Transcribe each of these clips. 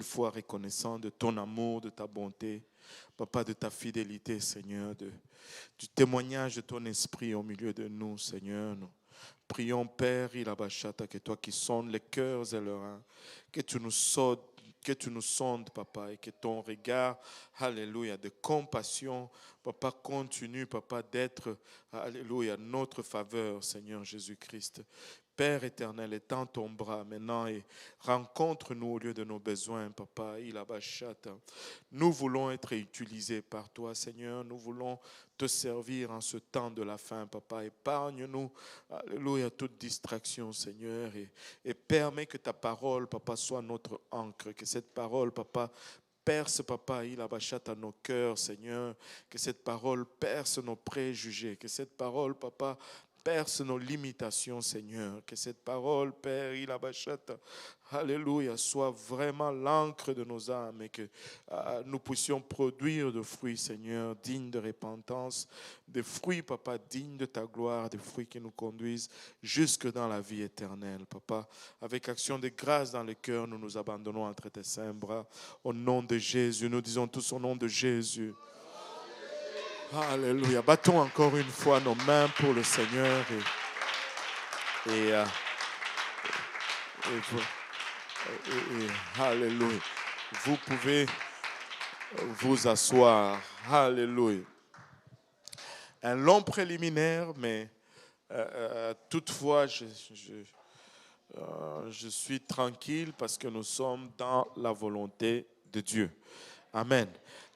une fois reconnaissants de ton amour, de ta bonté, Papa, de ta fidélité, Seigneur, du témoignage de ton esprit au milieu de nous, Seigneur. Nous prions, Père, Ilabashata, que toi qui sondes les cœurs et leurs reins, que tu nous sondes, Papa, et que ton regard, alléluia, de compassion, Papa, continue, Papa, d'être, alléluia, notre faveur, Seigneur Jésus-Christ. Père éternel, étends ton bras maintenant et rencontre-nous au lieu de nos besoins, Papa. Nous voulons être utilisés par toi, Seigneur. Nous voulons te servir en ce temps de la fin, Papa. Épargne-nous, alléluia, toute distraction, Seigneur. Et permets que ta parole, Papa, soit notre encre. Que cette parole, Papa, perce, Papa, à nos cœurs, Seigneur. Que cette parole perce nos préjugés. Que cette parole, Papa, perce nos limitations, Seigneur. Que cette parole, Père, alléluia, soit vraiment l'encre de nos âmes et que nous puissions produire de fruits, Seigneur, dignes de repentance, des fruits, Papa, dignes de ta gloire, des fruits qui nous conduisent jusque dans la vie éternelle, Papa. Avec action de grâce dans le cœur, nous nous abandonnons entre tes saints bras. Au nom de Jésus, nous disons tous au nom de Jésus. Alléluia. Battons encore une fois nos mains pour le Seigneur et alléluia. Vous pouvez vous asseoir. Alléluia. Un long préliminaire, mais toutefois, je suis tranquille parce que nous sommes dans la volonté de Dieu. Amen.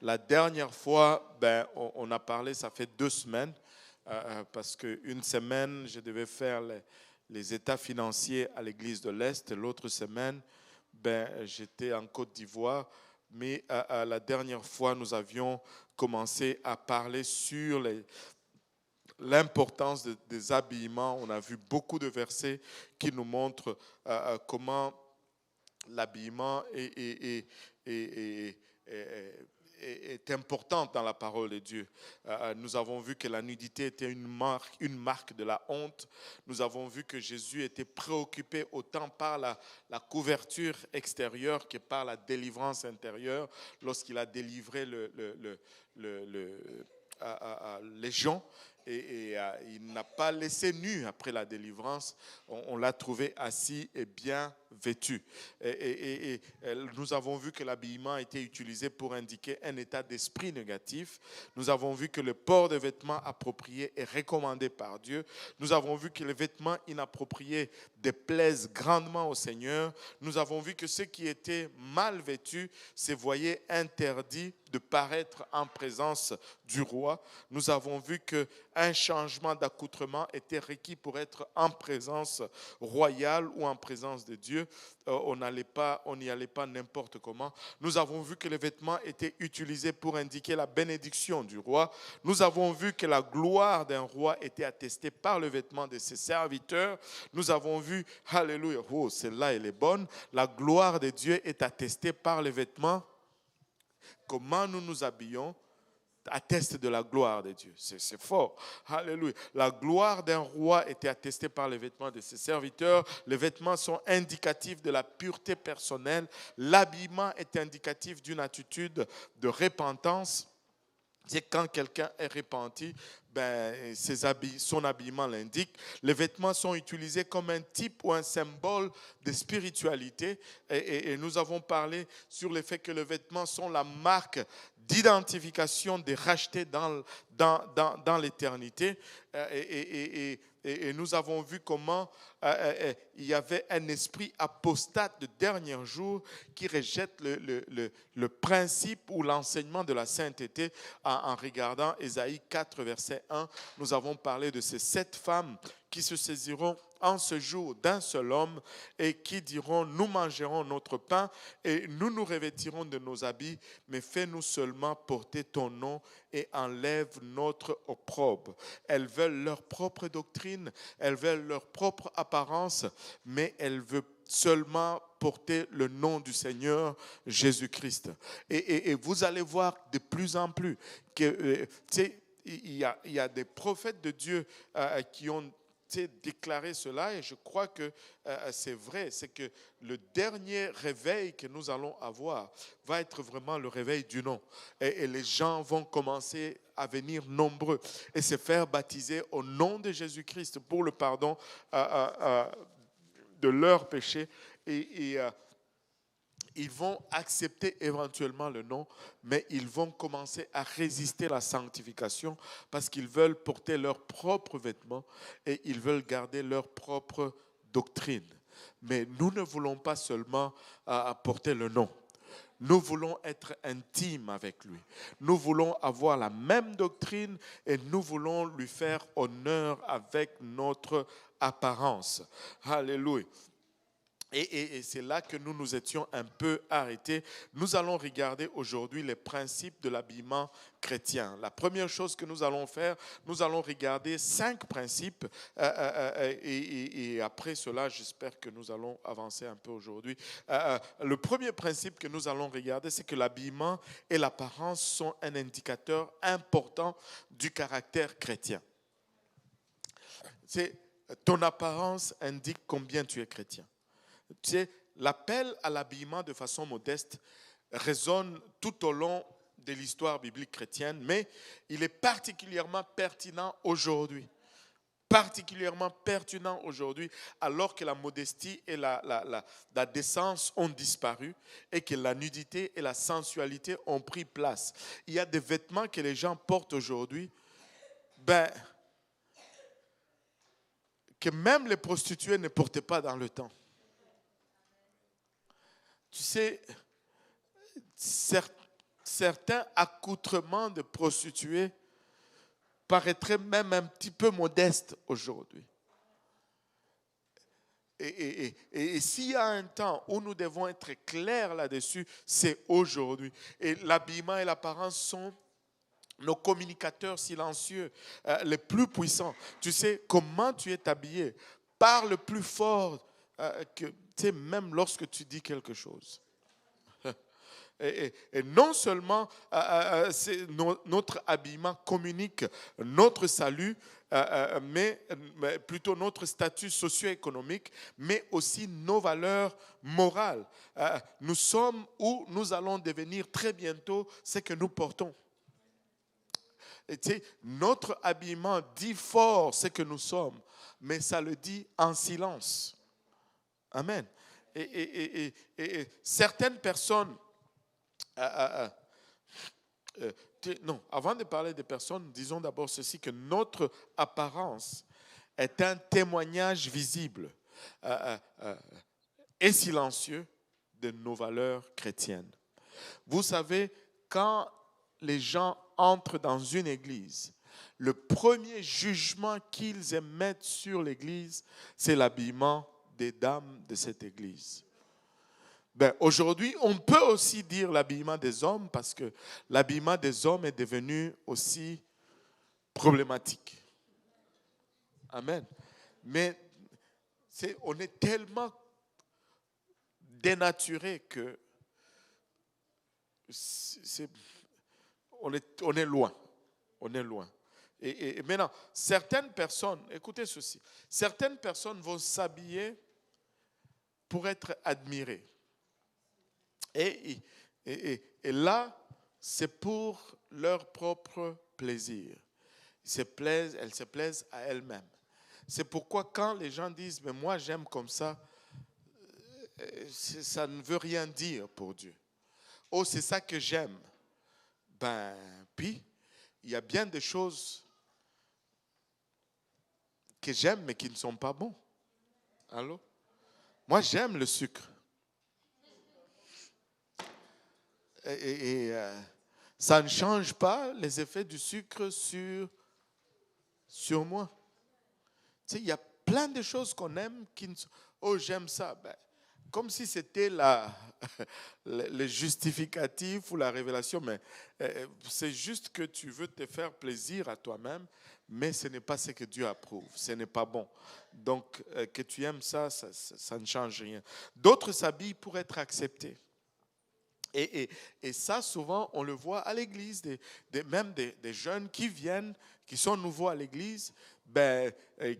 La dernière fois, on a parlé, ça fait 2 semaines, parce qu'une semaine, je devais faire les états financiers à l'église de l'Est. L'autre semaine, j'étais en Côte d'Ivoire. Mais la dernière fois, nous avions commencé à parler sur l'importance des habillements. On a vu beaucoup de versets qui nous montrent comment l'habillement est importante dans la parole de Dieu. Nous avons vu que la nudité était une marque de la honte. Nous avons vu que Jésus était préoccupé autant par la couverture extérieure que par la délivrance intérieure lorsqu'il a délivré les gens. Et il n'a pas laissé nu après la délivrance. On l'a trouvé assis et bien vêtu. Et nous avons vu que l'habillement a été utilisé pour indiquer un état d'esprit négatif. Nous avons vu que le port de vêtements appropriés est recommandé par Dieu. Nous avons vu que les vêtements inappropriés déplaisent grandement au Seigneur. Nous avons vu que ceux qui étaient mal vêtus se voyaient interdits de paraître en présence du roi. Nous avons vu qu'un changement d'accoutrement était requis pour être en présence royale ou en présence de Dieu. On n'y allait pas n'importe comment. Nous avons vu que les vêtements étaient utilisés pour indiquer la bénédiction du roi. Nous avons vu que la gloire d'un roi était attestée par le vêtement de ses serviteurs. Nous avons vu, alléluia, oh, celle-là elle est bonne, la gloire de Dieu est attestée par les vêtements. Comment nous nous habillons atteste de la gloire de Dieu. C'est fort. Alléluia. La gloire d'un roi était attestée par les vêtements de ses serviteurs. Les vêtements sont indicatifs de la pureté personnelle. L'habillement est indicatif d'une attitude de repentance. C'est quand quelqu'un est repenti, son habillement l'indique. Les vêtements sont utilisés comme un type ou un symbole de spiritualité. Et nous avons parlé sur le fait que les vêtements sont la marque d'identification des rachetés dans l'éternité. Et nous avons vu comment il y avait un esprit apostate de dernier jour qui rejette le principe ou l'enseignement de la sainteté en regardant Ésaïe 4, verset 1. Nous avons parlé de ces 7 femmes qui se saisiront en ce jour d'un seul homme et qui diront: nous mangerons notre pain et nous nous revêtirons de nos habits, mais fais-nous seulement porter ton nom et enlève notre opprobre. Elles veulent leur propre doctrine, elles veulent leur propre apparence, mais elles veulent seulement porter le nom du Seigneur Jésus-Christ. Et vous allez voir de plus en plus que il y a des prophètes de Dieu qui ont déclarer cela et je crois que c'est vrai, c'est que le dernier réveil que nous allons avoir va être vraiment le réveil du nom. Et les gens vont commencer à venir nombreux et se faire baptiser au nom de Jésus-Christ pour le pardon de leurs péchés. Et ils vont accepter éventuellement le nom, mais ils vont commencer à résister à la sanctification parce qu'ils veulent porter leurs propres vêtements et ils veulent garder leur propre doctrine. Mais nous ne voulons pas seulement porter le nom. Nous voulons être intimes avec lui. Nous voulons avoir la même doctrine et nous voulons lui faire honneur avec notre apparence. Alléluia. Et c'est là que nous nous étions un peu arrêtés. Nous allons regarder aujourd'hui les principes de l'habillement chrétien. La première chose que nous allons faire, nous allons regarder 5 principes. Et après cela, j'espère que nous allons avancer un peu aujourd'hui. Le premier principe que nous allons regarder, c'est que l'habillement et l'apparence sont un indicateur important du caractère chrétien. Ton apparence indique combien tu es chrétien. Tu sais, l'appel à l'habillement de façon modeste résonne tout au long de l'histoire biblique chrétienne, mais il est particulièrement pertinent aujourd'hui. Particulièrement pertinent aujourd'hui, alors que la modestie et la décence ont disparu et que la nudité et la sensualité ont pris place. Il y a des vêtements que les gens portent aujourd'hui, que même les prostituées ne portaient pas dans le temps. Tu sais, certains accoutrements de prostituées paraîtraient même un petit peu modestes aujourd'hui. Et s'il y a un temps où nous devons être clairs là-dessus, c'est aujourd'hui. Et l'habillement et l'apparence sont nos communicateurs silencieux, les plus puissants. Tu sais, comment tu es habillé parle plus fort que, tu sais, même lorsque tu dis quelque chose. Et non seulement notre habillement communique notre salut, mais plutôt notre statut socio-économique, mais aussi nos valeurs morales. Nous sommes où nous allons devenir très bientôt ce que nous portons. Et tu sais, notre habillement dit fort ce que nous sommes, mais ça le dit en silence. Amen. Et certaines personnes... non, avant de parler des personnes, disons d'abord ceci, que notre apparence est un témoignage visible et silencieux de nos valeurs chrétiennes. Vous savez, quand les gens entrent dans une église, le premier jugement qu'ils émettent sur l'église, c'est l'habillement des dames de cette église. Aujourd'hui, on peut aussi dire l'habillement des hommes parce que l'habillement des hommes est devenu aussi problématique. Amen. Mais on est tellement dénaturé que on est loin. On est loin. Et maintenant, certaines personnes, écoutez ceci, certaines personnes vont s'habiller pour être admirées. Et là, c'est pour leur propre plaisir. Elles se plaisent à elles-mêmes. C'est pourquoi quand les gens disent « mais moi j'aime comme ça », ça ne veut rien dire pour Dieu. « Oh, c'est ça que j'aime ». Puis, il y a bien des choses que j'aime mais qui ne sont pas bons. Allô? Moi, j'aime le sucre. Et ça ne change pas les effets du sucre sur moi. Tu sais, il y a plein de choses qu'on aime qui ne sont... Oh, j'aime ça. Comme si c'était le justificatif ou la révélation, mais c'est juste que tu veux te faire plaisir à toi-même, mais ce n'est pas ce que Dieu approuve. Ce n'est pas bon. Donc, que tu aimes ça, ça ne change rien. D'autres s'habillent pour être acceptés. Et ça, souvent, on le voit à l'église, même des jeunes qui viennent, qui sont nouveaux à l'église,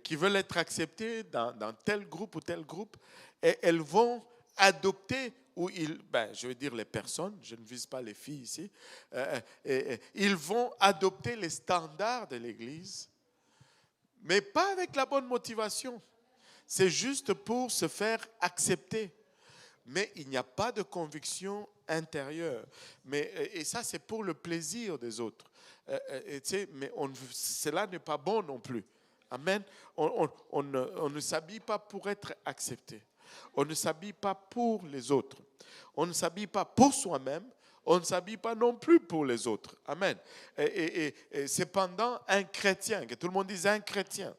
qui veulent être acceptées dans tel groupe ou tel groupe, et elles vont adopter, je veux dire les personnes, je ne vise pas les filles ici, ils vont adopter les standards de l'Église, mais pas avec la bonne motivation. C'est juste pour se faire accepter. Mais il n'y a pas de conviction intérieure. Et ça, c'est pour le plaisir des autres. Mais cela n'est pas bon non plus. Amen. On ne s'habille pas pour être accepté. On ne s'habille pas pour les autres. On ne s'habille pas pour soi-même. On ne s'habille pas non plus pour les autres. Amen. Et cependant, un chrétien, que tout le monde dise un chrétien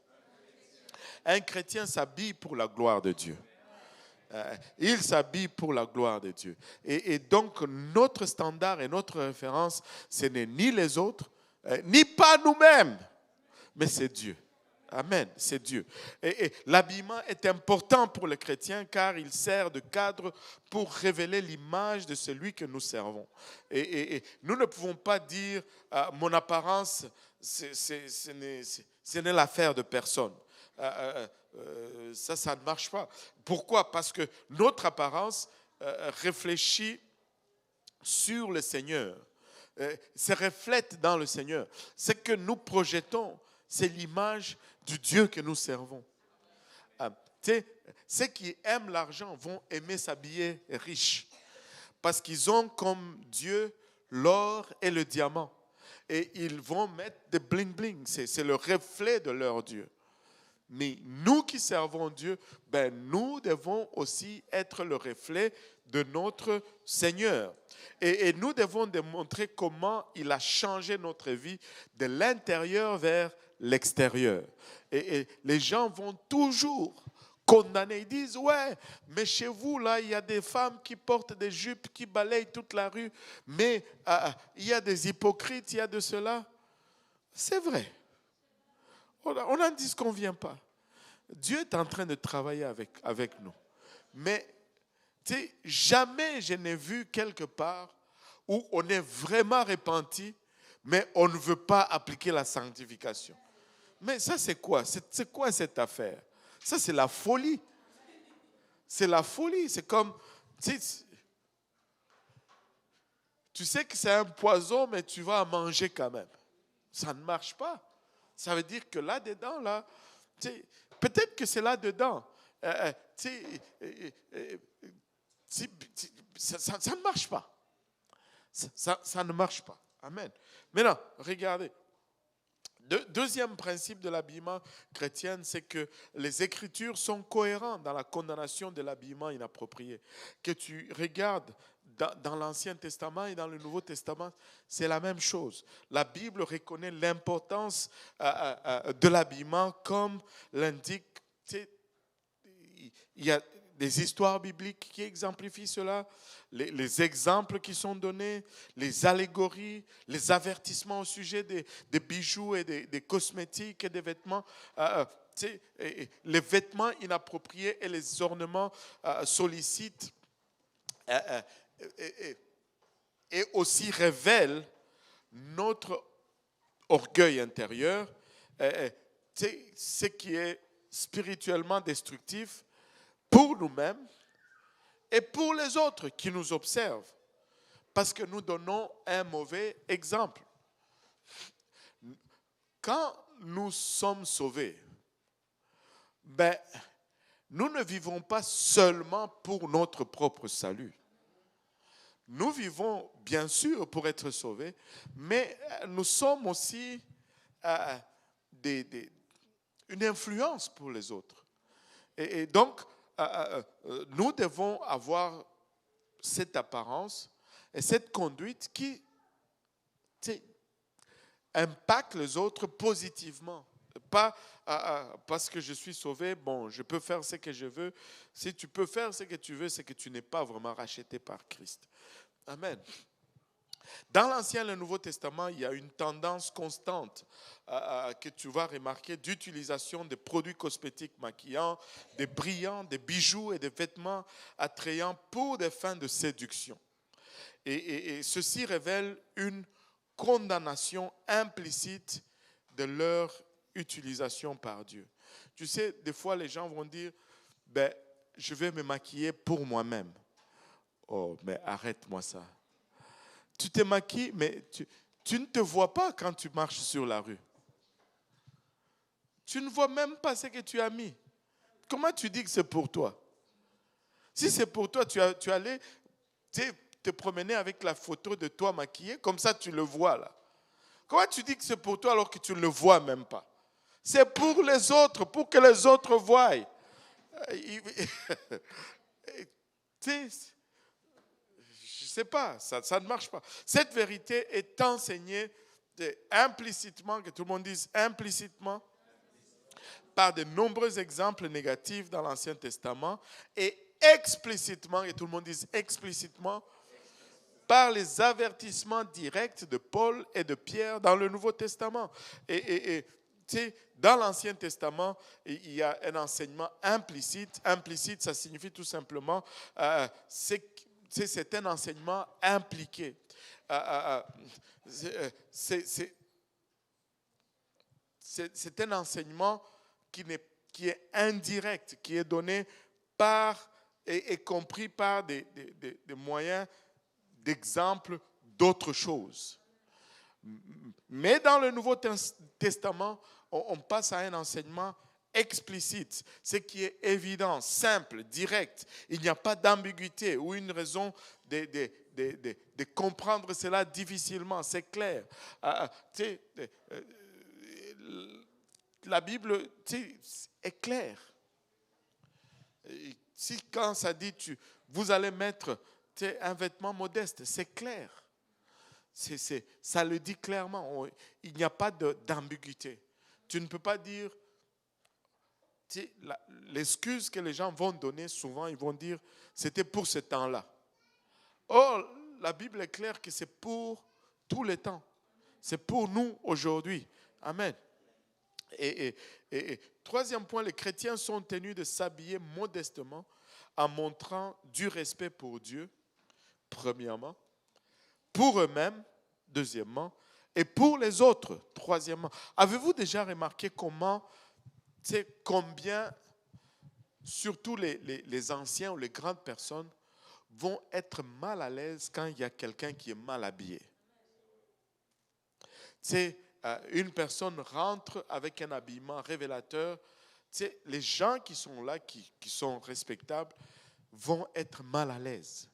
s'habille pour la gloire de Dieu. Il s'habille pour la gloire de Dieu. Et donc, notre standard et notre référence, ce n'est ni les autres, ni pas nous-mêmes, mais c'est Dieu. Amen, c'est Dieu. Et l'habillement est important pour le chrétien car il sert de cadre pour révéler l'image de celui que nous servons. Et nous ne pouvons pas dire mon apparence, ce n'est l'affaire de personne. Ça ne marche pas. Pourquoi? Parce que notre apparence réfléchit sur le Seigneur, se reflète dans le Seigneur. Ce que nous projetons, c'est l'image du Dieu que nous servons. Ceux qui aiment l'argent vont aimer s'habiller riche parce qu'ils ont comme Dieu l'or et le diamant. Et ils vont mettre des bling-bling. C'est le reflet de leur Dieu. Mais nous qui servons Dieu, nous devons aussi être le reflet de notre Seigneur. Et nous devons démontrer comment il a changé notre vie de l'intérieur vers l'extérieur. Et les gens vont toujours condamner. Ils disent, ouais, mais chez vous, là, il y a des femmes qui portent des jupes, qui balayent toute la rue, mais il y a des hypocrites, il y a de cela. C'est vrai. On n'en disconvient pas. Dieu est en train de travailler avec nous. Mais jamais je n'ai vu quelque part où on est vraiment repenti, mais on ne veut pas appliquer la sanctification. Mais ça, c'est quoi? C'est quoi cette affaire? Ça, c'est la folie. C'est la folie. C'est comme... Tu sais que c'est un poison, mais tu vas en manger quand même. Ça ne marche pas. Ça veut dire que là-dedans, là, peut-être que c'est là-dedans. Ça ne marche pas. Ça ne marche pas. Amen. Maintenant, regardez. Deuxième principe de l'habillement chrétien, c'est que les Écritures sont cohérentes dans la condamnation de l'habillement inapproprié. Que tu regardes dans l'Ancien Testament et dans le Nouveau Testament, c'est la même chose. La Bible reconnaît l'importance de l'habillement comme l'indique. Il y a des histoires bibliques qui exemplifient cela, les exemples qui sont donnés, les allégories, les avertissements au sujet des bijoux et des cosmétiques et des vêtements. Les vêtements inappropriés et les ornements sollicites et aussi révèlent notre orgueil intérieur, ce qui est spirituellement destructif pour nous-mêmes et pour les autres qui nous observent, parce que nous donnons un mauvais exemple. Quand nous sommes sauvés, nous ne vivons pas seulement pour notre propre salut. Nous vivons bien sûr pour être sauvés, mais nous sommes aussi une influence pour les autres. Et donc, nous devons avoir cette apparence et cette conduite qui impacte les autres positivement. Pas parce que je suis sauvé, bon, je peux faire ce que je veux. Si tu peux faire ce que tu veux, c'est que tu n'es pas vraiment racheté par Christ. Amen. Dans l'Ancien et le Nouveau Testament, il y a une tendance constante que tu vas remarquer d'utilisation de produits cosmétiques maquillants, des brillants, des bijoux et des vêtements attrayants pour des fins de séduction. Et ceci révèle une condamnation implicite de leur utilisation par Dieu. Tu sais, des fois, les gens vont dire, ben, je vais me maquiller pour moi-même. Oh, mais arrête-moi ça. Tu te maquilles, mais tu ne te vois pas quand tu marches sur la rue. Tu ne vois même pas ce que tu as mis. Comment tu dis que c'est pour toi? Si c'est pour toi, tu allais te promener avec la photo de toi maquillée, comme ça tu le vois là. Comment tu dis que c'est pour toi alors que tu ne le vois même pas? C'est pour les autres, pour que les autres voient. Je ne sais pas, ça ne marche pas. Cette vérité est enseignée implicitement, que tout le monde dise implicitement, par de nombreux exemples négatifs dans l'Ancien Testament et explicitement, et tout le monde dise explicitement, par les avertissements directs de Paul et de Pierre dans le Nouveau Testament. Et tu sais, dans l'Ancien Testament, il y a un enseignement implicite. Implicite, ça signifie tout simplement, c'est un enseignement impliqué. C'est un enseignement qui est indirect, qui est donné par et compris par des moyens d'exemples d'autres choses. Mais dans le Nouveau Testament, on passe à un enseignement explicite, ce qui est évident, simple, direct. Il n'y a pas d'ambiguïté ou une raison de comprendre cela difficilement, c'est clair. La Bible est claire. Si quand ça dit vous allez mettre un vêtement modeste, c'est clair. Ça le dit clairement. Il n'y a pas d'ambiguïté. Tu ne peux pas dire, l'excuse que les gens vont donner souvent, ils vont dire, c'était pour ce temps-là. Or, la Bible est claire que c'est pour tous les temps. C'est pour nous aujourd'hui. Amen. Et troisième point, les chrétiens sont tenus de s'habiller modestement en montrant du respect pour Dieu, premièrement, pour eux-mêmes, deuxièmement, et pour les autres, troisièmement. Avez-vous déjà remarqué combien, surtout les anciens ou les grandes personnes, vont être mal à l'aise quand il y a quelqu'un qui est mal habillé? Une personne rentre avec un habillement révélateur, les gens qui sont là, qui sont respectables, vont être mal à l'aise.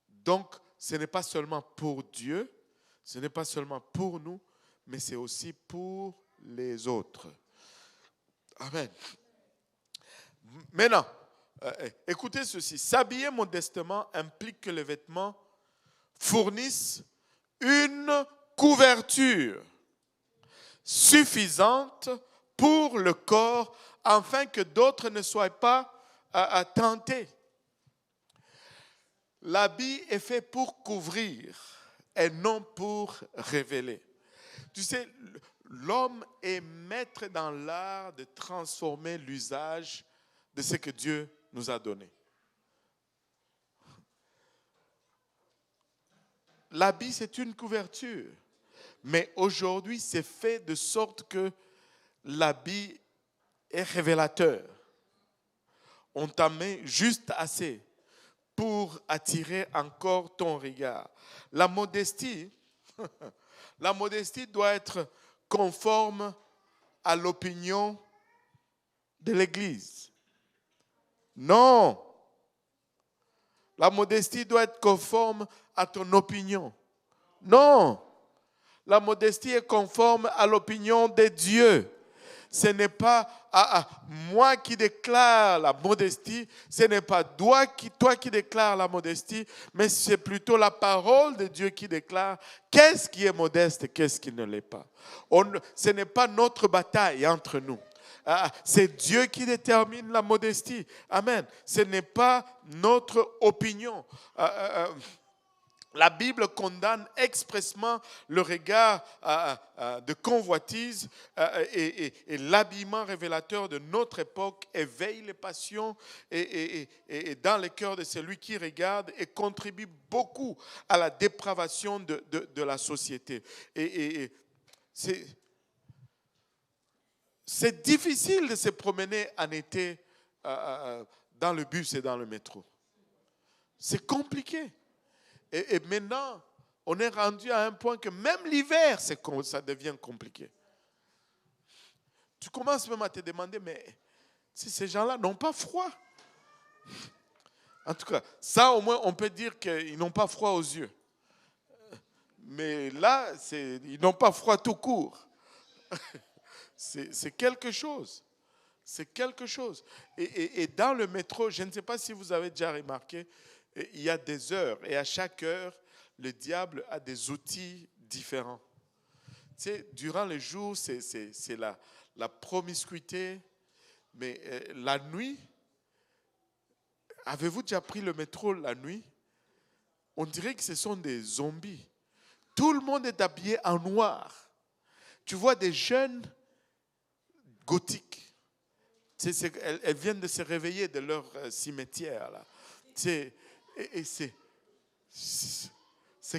Donc, ce n'est pas seulement pour Dieu, ce n'est pas seulement pour nous, mais c'est aussi pour les autres. Amen. Maintenant, écoutez ceci. S'habiller modestement implique que les vêtements fournissent une couverture suffisante pour le corps afin que d'autres ne soient pas tentés. L'habit est fait pour couvrir et non pour révéler. Tu sais, l'homme est maître dans l'art de transformer l'usage de ce que Dieu nous a donné. L'habit, c'est une couverture. Mais aujourd'hui, c'est fait de sorte que l'habit est révélateur. On t'en met juste assez pour attirer encore ton regard. La modestie doit être conforme à l'opinion de l'Église. Non. La modestie doit être conforme à ton opinion. Non. La modestie est conforme à l'opinion de Dieu. Ce n'est pas moi qui déclare la modestie, ce n'est pas toi qui déclare la modestie, mais c'est plutôt la parole de Dieu qui déclare qu'est-ce qui est modeste et qu'est-ce qui ne l'est pas. Ce n'est pas notre bataille entre nous. C'est Dieu qui détermine la modestie. Amen. Ce n'est pas notre opinion. La Bible condamne expressément le regard de convoitise et l'habillement révélateur de notre époque éveille les passions et dans le cœur de celui qui regarde et contribue beaucoup à la dépravation de la société. c'est difficile de se promener en été dans le bus et dans le métro. C'est compliqué. Et maintenant, on est rendu à un point que même l'hiver, ça devient compliqué. Tu commences même à te demander, mais si ces gens-là n'ont pas froid. En tout cas, ça au moins, on peut dire qu'ils n'ont pas froid aux yeux. Mais là, ils n'ont pas froid tout court. C'est quelque chose. C'est quelque chose. Et dans le métro, je ne sais pas si vous avez déjà remarqué, il y a des heures. Et à chaque heure, le diable a des outils différents. Tu sais, durant le jour, c'est la promiscuité. Mais la nuit, avez-vous déjà pris le métro la nuit? On dirait que ce sont des zombies. Tout le monde est habillé en noir. Tu vois des jeunes gothiques. Elles viennent de se réveiller de leur cimetière. Là. Et c'est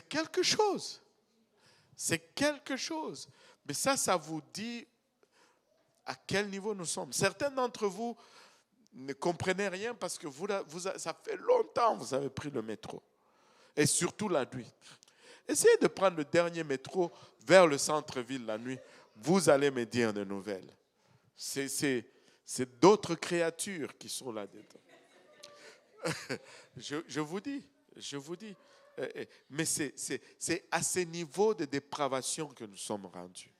quelque chose. C'est quelque chose. Mais ça vous dit à quel niveau nous sommes. Certains d'entre vous ne comprenez rien parce que ça fait longtemps que vous avez pris le métro. Et surtout la nuit. Essayez de prendre le dernier métro vers le centre-ville la nuit. Vous allez me dire des nouvelles. C'est d'autres créatures qui sont là-dedans. Je vous dis. Mais c'est à ce niveau de dépravation que nous sommes rendus.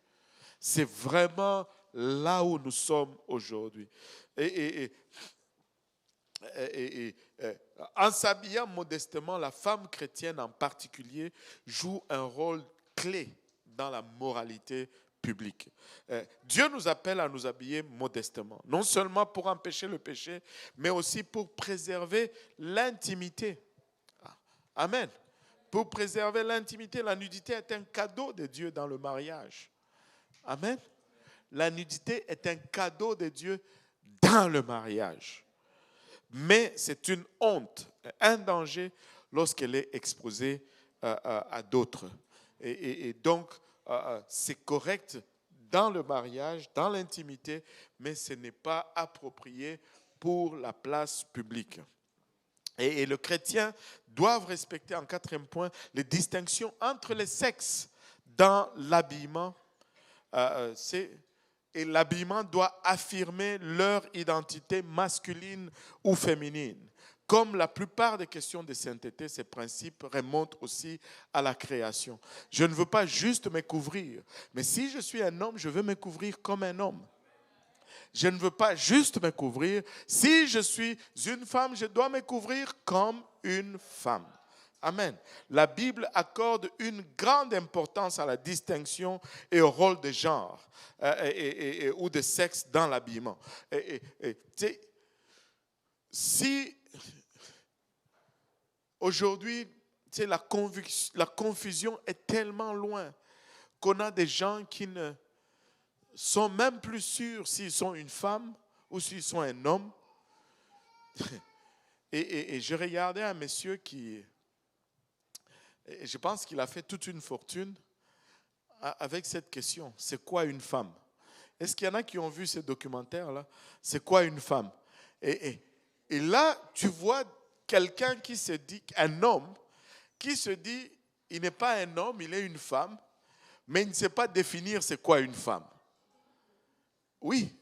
C'est vraiment là où nous sommes aujourd'hui. En s'habillant modestement, la femme chrétienne en particulier joue un rôle clé dans la moralité publique. Dieu nous appelle à nous habiller modestement, non seulement pour empêcher le péché, mais aussi pour préserver l'intimité. Amen. Pour préserver l'intimité, la nudité est un cadeau de Dieu dans le mariage. Amen. La nudité est un cadeau de Dieu dans le mariage. Mais c'est une honte, un danger lorsqu'elle est exposée à d'autres. Et donc, c'est correct dans le mariage, dans l'intimité, mais ce n'est pas approprié pour la place publique. Et le chrétien doit respecter, en quatrième point, les distinctions entre les sexes dans l'habillement. Et l'habillement doit affirmer leur identité masculine ou féminine. Comme la plupart des questions de sainteté, ces principes remontent aussi à la création. Je ne veux pas juste me couvrir, mais si je suis un homme, je veux me couvrir comme un homme. Je ne veux pas juste me couvrir. Si je suis une femme, je dois me couvrir comme une femme. Amen. La Bible accorde une grande importance à la distinction et au rôle de genre ou de sexe dans l'habillement. Si aujourd'hui, la confusion est tellement loin qu'on a des gens qui ne sont même plus sûrs s'ils sont une femme ou s'ils sont un homme. Et je regardais un monsieur qui... Je pense qu'il a fait toute une fortune avec cette question. C'est quoi une femme? Est-ce qu'il y en a qui ont vu ce documentaire-là? C'est quoi une femme? Et là, tu vois quelqu'un qui se dit, un homme, qui se dit, il n'est pas un homme, il est une femme, mais il ne sait pas définir c'est quoi une femme. Oui.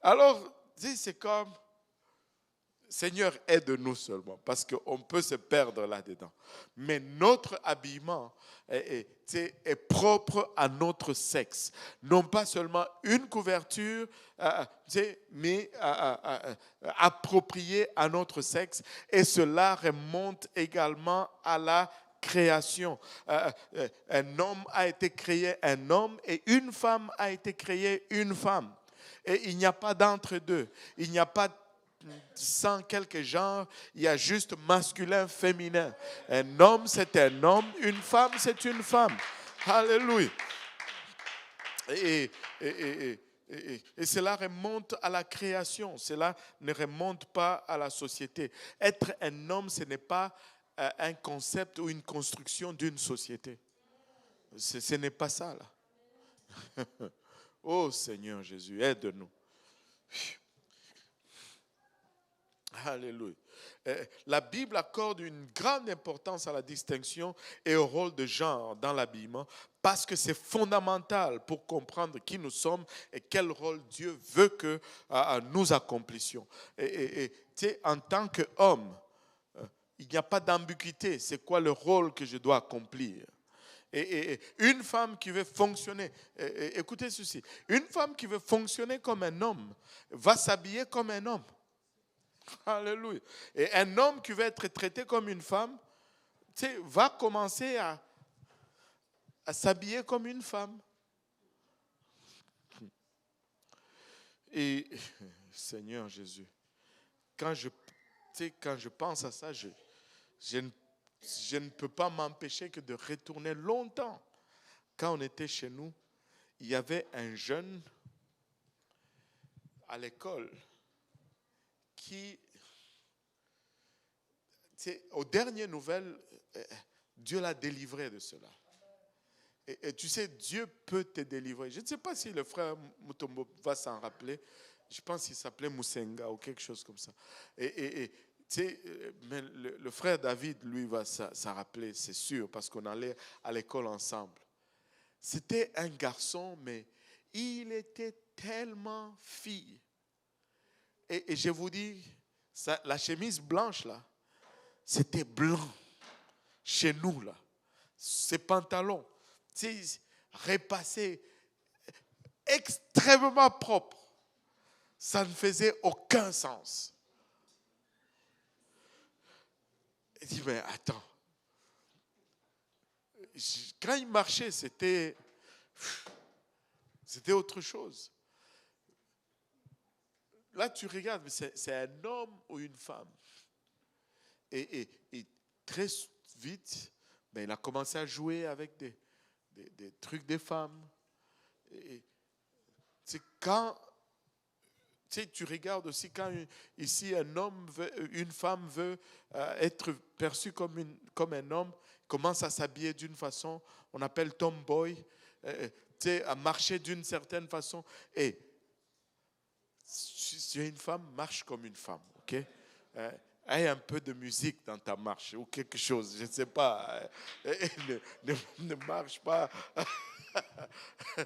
Alors, c'est comme... Seigneur, aide-nous seulement, parce qu'on peut se perdre là-dedans. Mais notre habillement est propre à notre sexe. Non pas seulement une couverture, mais appropriée à notre sexe. Et cela remonte également à la création. Un homme a été créé un homme et une femme a été créée une femme. Et il n'y a pas d'entre-deux. Il n'y a pas sans quelques genres, il y a juste masculin, féminin. Un homme, c'est un homme. Une femme, c'est une femme. Alléluia. Et cela remonte à la création. Cela ne remonte pas à la société. Être un homme, ce n'est pas un concept ou une construction d'une société. Ce n'est pas ça, là. Oh Seigneur Jésus, aide-nous. Alléluia. La Bible accorde une grande importance à la distinction et au rôle de genre dans l'habillement parce que c'est fondamental pour comprendre qui nous sommes et quel rôle Dieu veut que nous accomplissions. Tu sais, en tant qu'homme, il n'y a pas d'ambiguïté. C'est quoi le rôle que je dois accomplir? Et une femme qui veut fonctionner, écoutez ceci, une femme qui veut fonctionner comme un homme va s'habiller comme un homme. Alléluia. Et un homme qui veut être traité comme une femme, tu sais, va commencer à s'habiller comme une femme. Et Seigneur Jésus, quand je pense à ça, je ne peux pas m'empêcher que de retourner longtemps. Quand on était chez nous, il y avait un jeune à l'école qui, aux dernières nouvelles, Dieu l'a délivré de cela. Et tu sais, Dieu peut te délivrer. Je ne sais pas si le frère Mutombo va s'en rappeler. Je pense qu'il s'appelait Musenga ou quelque chose comme ça. Tu sais, mais le frère David, lui, va s'en rappeler, c'est sûr, parce qu'on allait à l'école ensemble. C'était un garçon, mais il était tellement fille. Et je vous dis, la chemise blanche, là, c'était blanc. Chez nous, là. Ses pantalons, repassés, extrêmement propres. Ça ne faisait aucun sens. Il dit, mais attends. Quand il marchait, c'était autre chose. Là, tu regardes, c'est un homme ou une femme. Et très vite, il a commencé à jouer avec des trucs des femmes. Et c'est quand tu regardes aussi quand ici une femme veut être perçue comme un homme, commence à s'habiller d'une façon, on appelle tomboy, à marcher d'une certaine façon. Et si tu es une femme, marche comme une femme, ok? Aie un peu de musique dans ta marche ou quelque chose, je ne sais pas. Ne marche pas. Je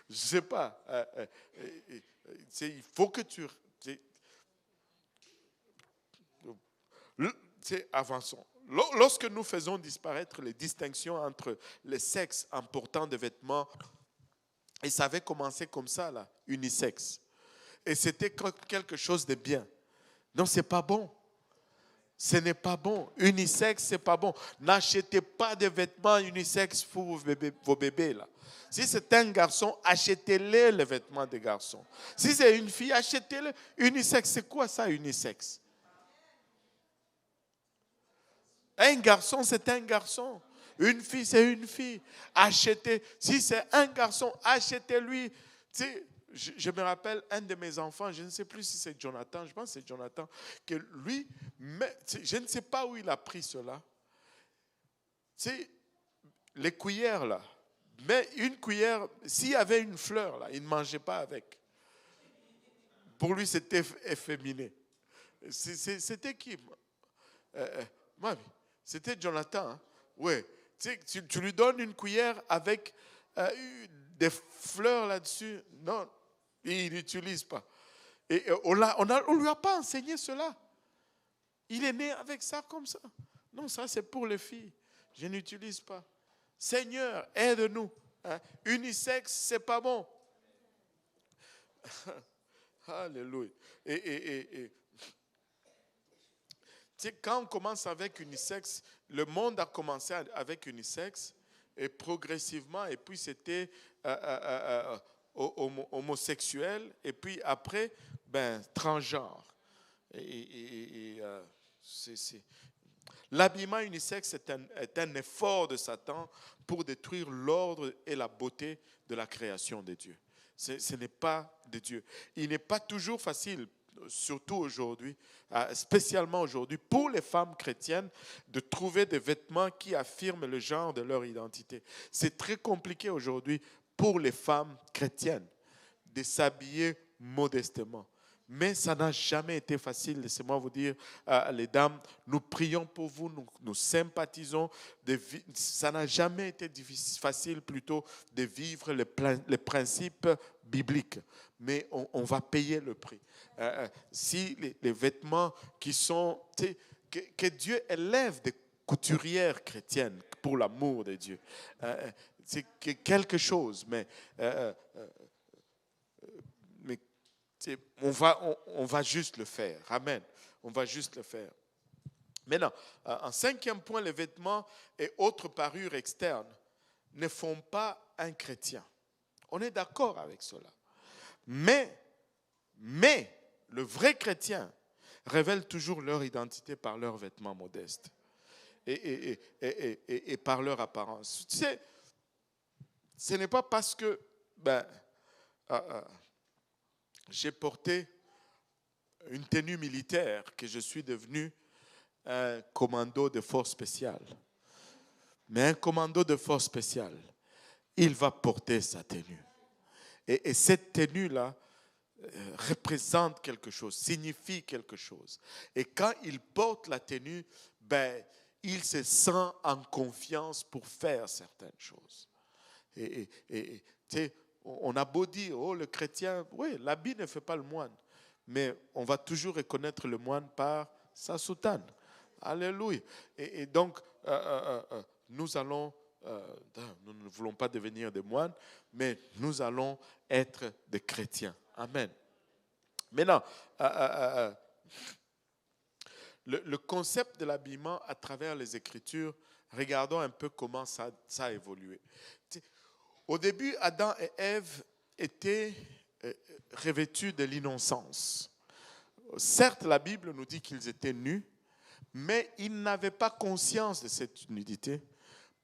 ne sais pas. Il faut que tu... Avançons. Lorsque nous faisons disparaître les distinctions entre les sexes en portant des vêtements, et ça avait commencé comme ça, là, unisexe. Et c'était quelque chose de bien. Non, ce n'est pas bon. Ce n'est pas bon. Unisexe, ce n'est pas bon. N'achetez pas de vêtements unisexes pour vos bébés, là. Si c'est un garçon, achetez-les les vêtements des garçons. Si c'est une fille, achetez-les unisexe. C'est quoi ça, unisexe? Un garçon, c'est un garçon. Une fille, c'est une fille. Achetez. Si c'est un garçon, achetez-lui. Tu sais, je me rappelle un de mes enfants, je ne sais plus si c'est Jonathan, je pense que c'est Jonathan, que lui, je ne sais pas où il a pris cela. Tu sais, les cuillères là, mais une cuillère, s'il y avait une fleur là, il ne mangeait pas avec. Pour lui, c'était efféminé. C'était qui? C'était Jonathan. Hein? Oui. Tu lui donnes une cuillère avec des fleurs là-dessus. Non, il n'utilise pas. Et on ne lui a pas enseigné cela. Il est né avec ça comme ça. Non, ça c'est pour les filles. Je n'utilise pas. Seigneur, aide-nous. Hein? Unisexe, c'est pas bon. Alléluia. Et quand on commence avec unisexe, le monde a commencé avec unisexe et progressivement, et puis c'était homosexuel, et puis après, transgenre. L'habillement unisexe est un effort de Satan pour détruire l'ordre et la beauté de la création de Dieu. Ce n'est pas de Dieu. Il n'est pas toujours facile, surtout aujourd'hui, spécialement aujourd'hui, pour les femmes chrétiennes, de trouver des vêtements qui affirment le genre de leur identité. C'est très compliqué aujourd'hui pour les femmes chrétiennes de s'habiller modestement. Mais ça n'a jamais été facile, laissez-moi vous dire, les dames, nous prions pour vous, nous sympathisons. Ça n'a jamais été facile plutôt de vivre les principes bibliques. Mais on va payer le prix. Si les vêtements qui sont... Que Dieu élève des couturières chrétiennes pour l'amour de Dieu. C'est quelque chose, mais on va juste le faire. Amen. On va juste le faire. Maintenant, en cinquième point, les vêtements et autres parures externes ne font pas un chrétien. On est d'accord avec cela. Mais le vrai chrétien révèle toujours leur identité par leurs vêtements modestes et par leur apparence. Tu sais, ce n'est pas parce que j'ai porté une tenue militaire que je suis devenu un commando de force spéciale. Mais un commando de force spéciale, il va porter sa tenue. Et cette tenue-là représente quelque chose, signifie quelque chose. Et quand il porte la tenue, il se sent en confiance pour faire certaines choses. Et tu sais, on a beau dire, oh le chrétien, oui, l'habit ne fait pas le moine. Mais on va toujours reconnaître le moine par sa soutane. Alléluia. Et donc, nous allons, nous ne voulons pas devenir des moines, mais nous allons être des chrétiens. Amen. Maintenant, le concept de l'habillement à travers les Écritures, regardons un peu comment ça a évolué. Au début, Adam et Ève étaient revêtus de l'innocence. Certes, la Bible nous dit qu'ils étaient nus, mais ils n'avaient pas conscience de cette nudité.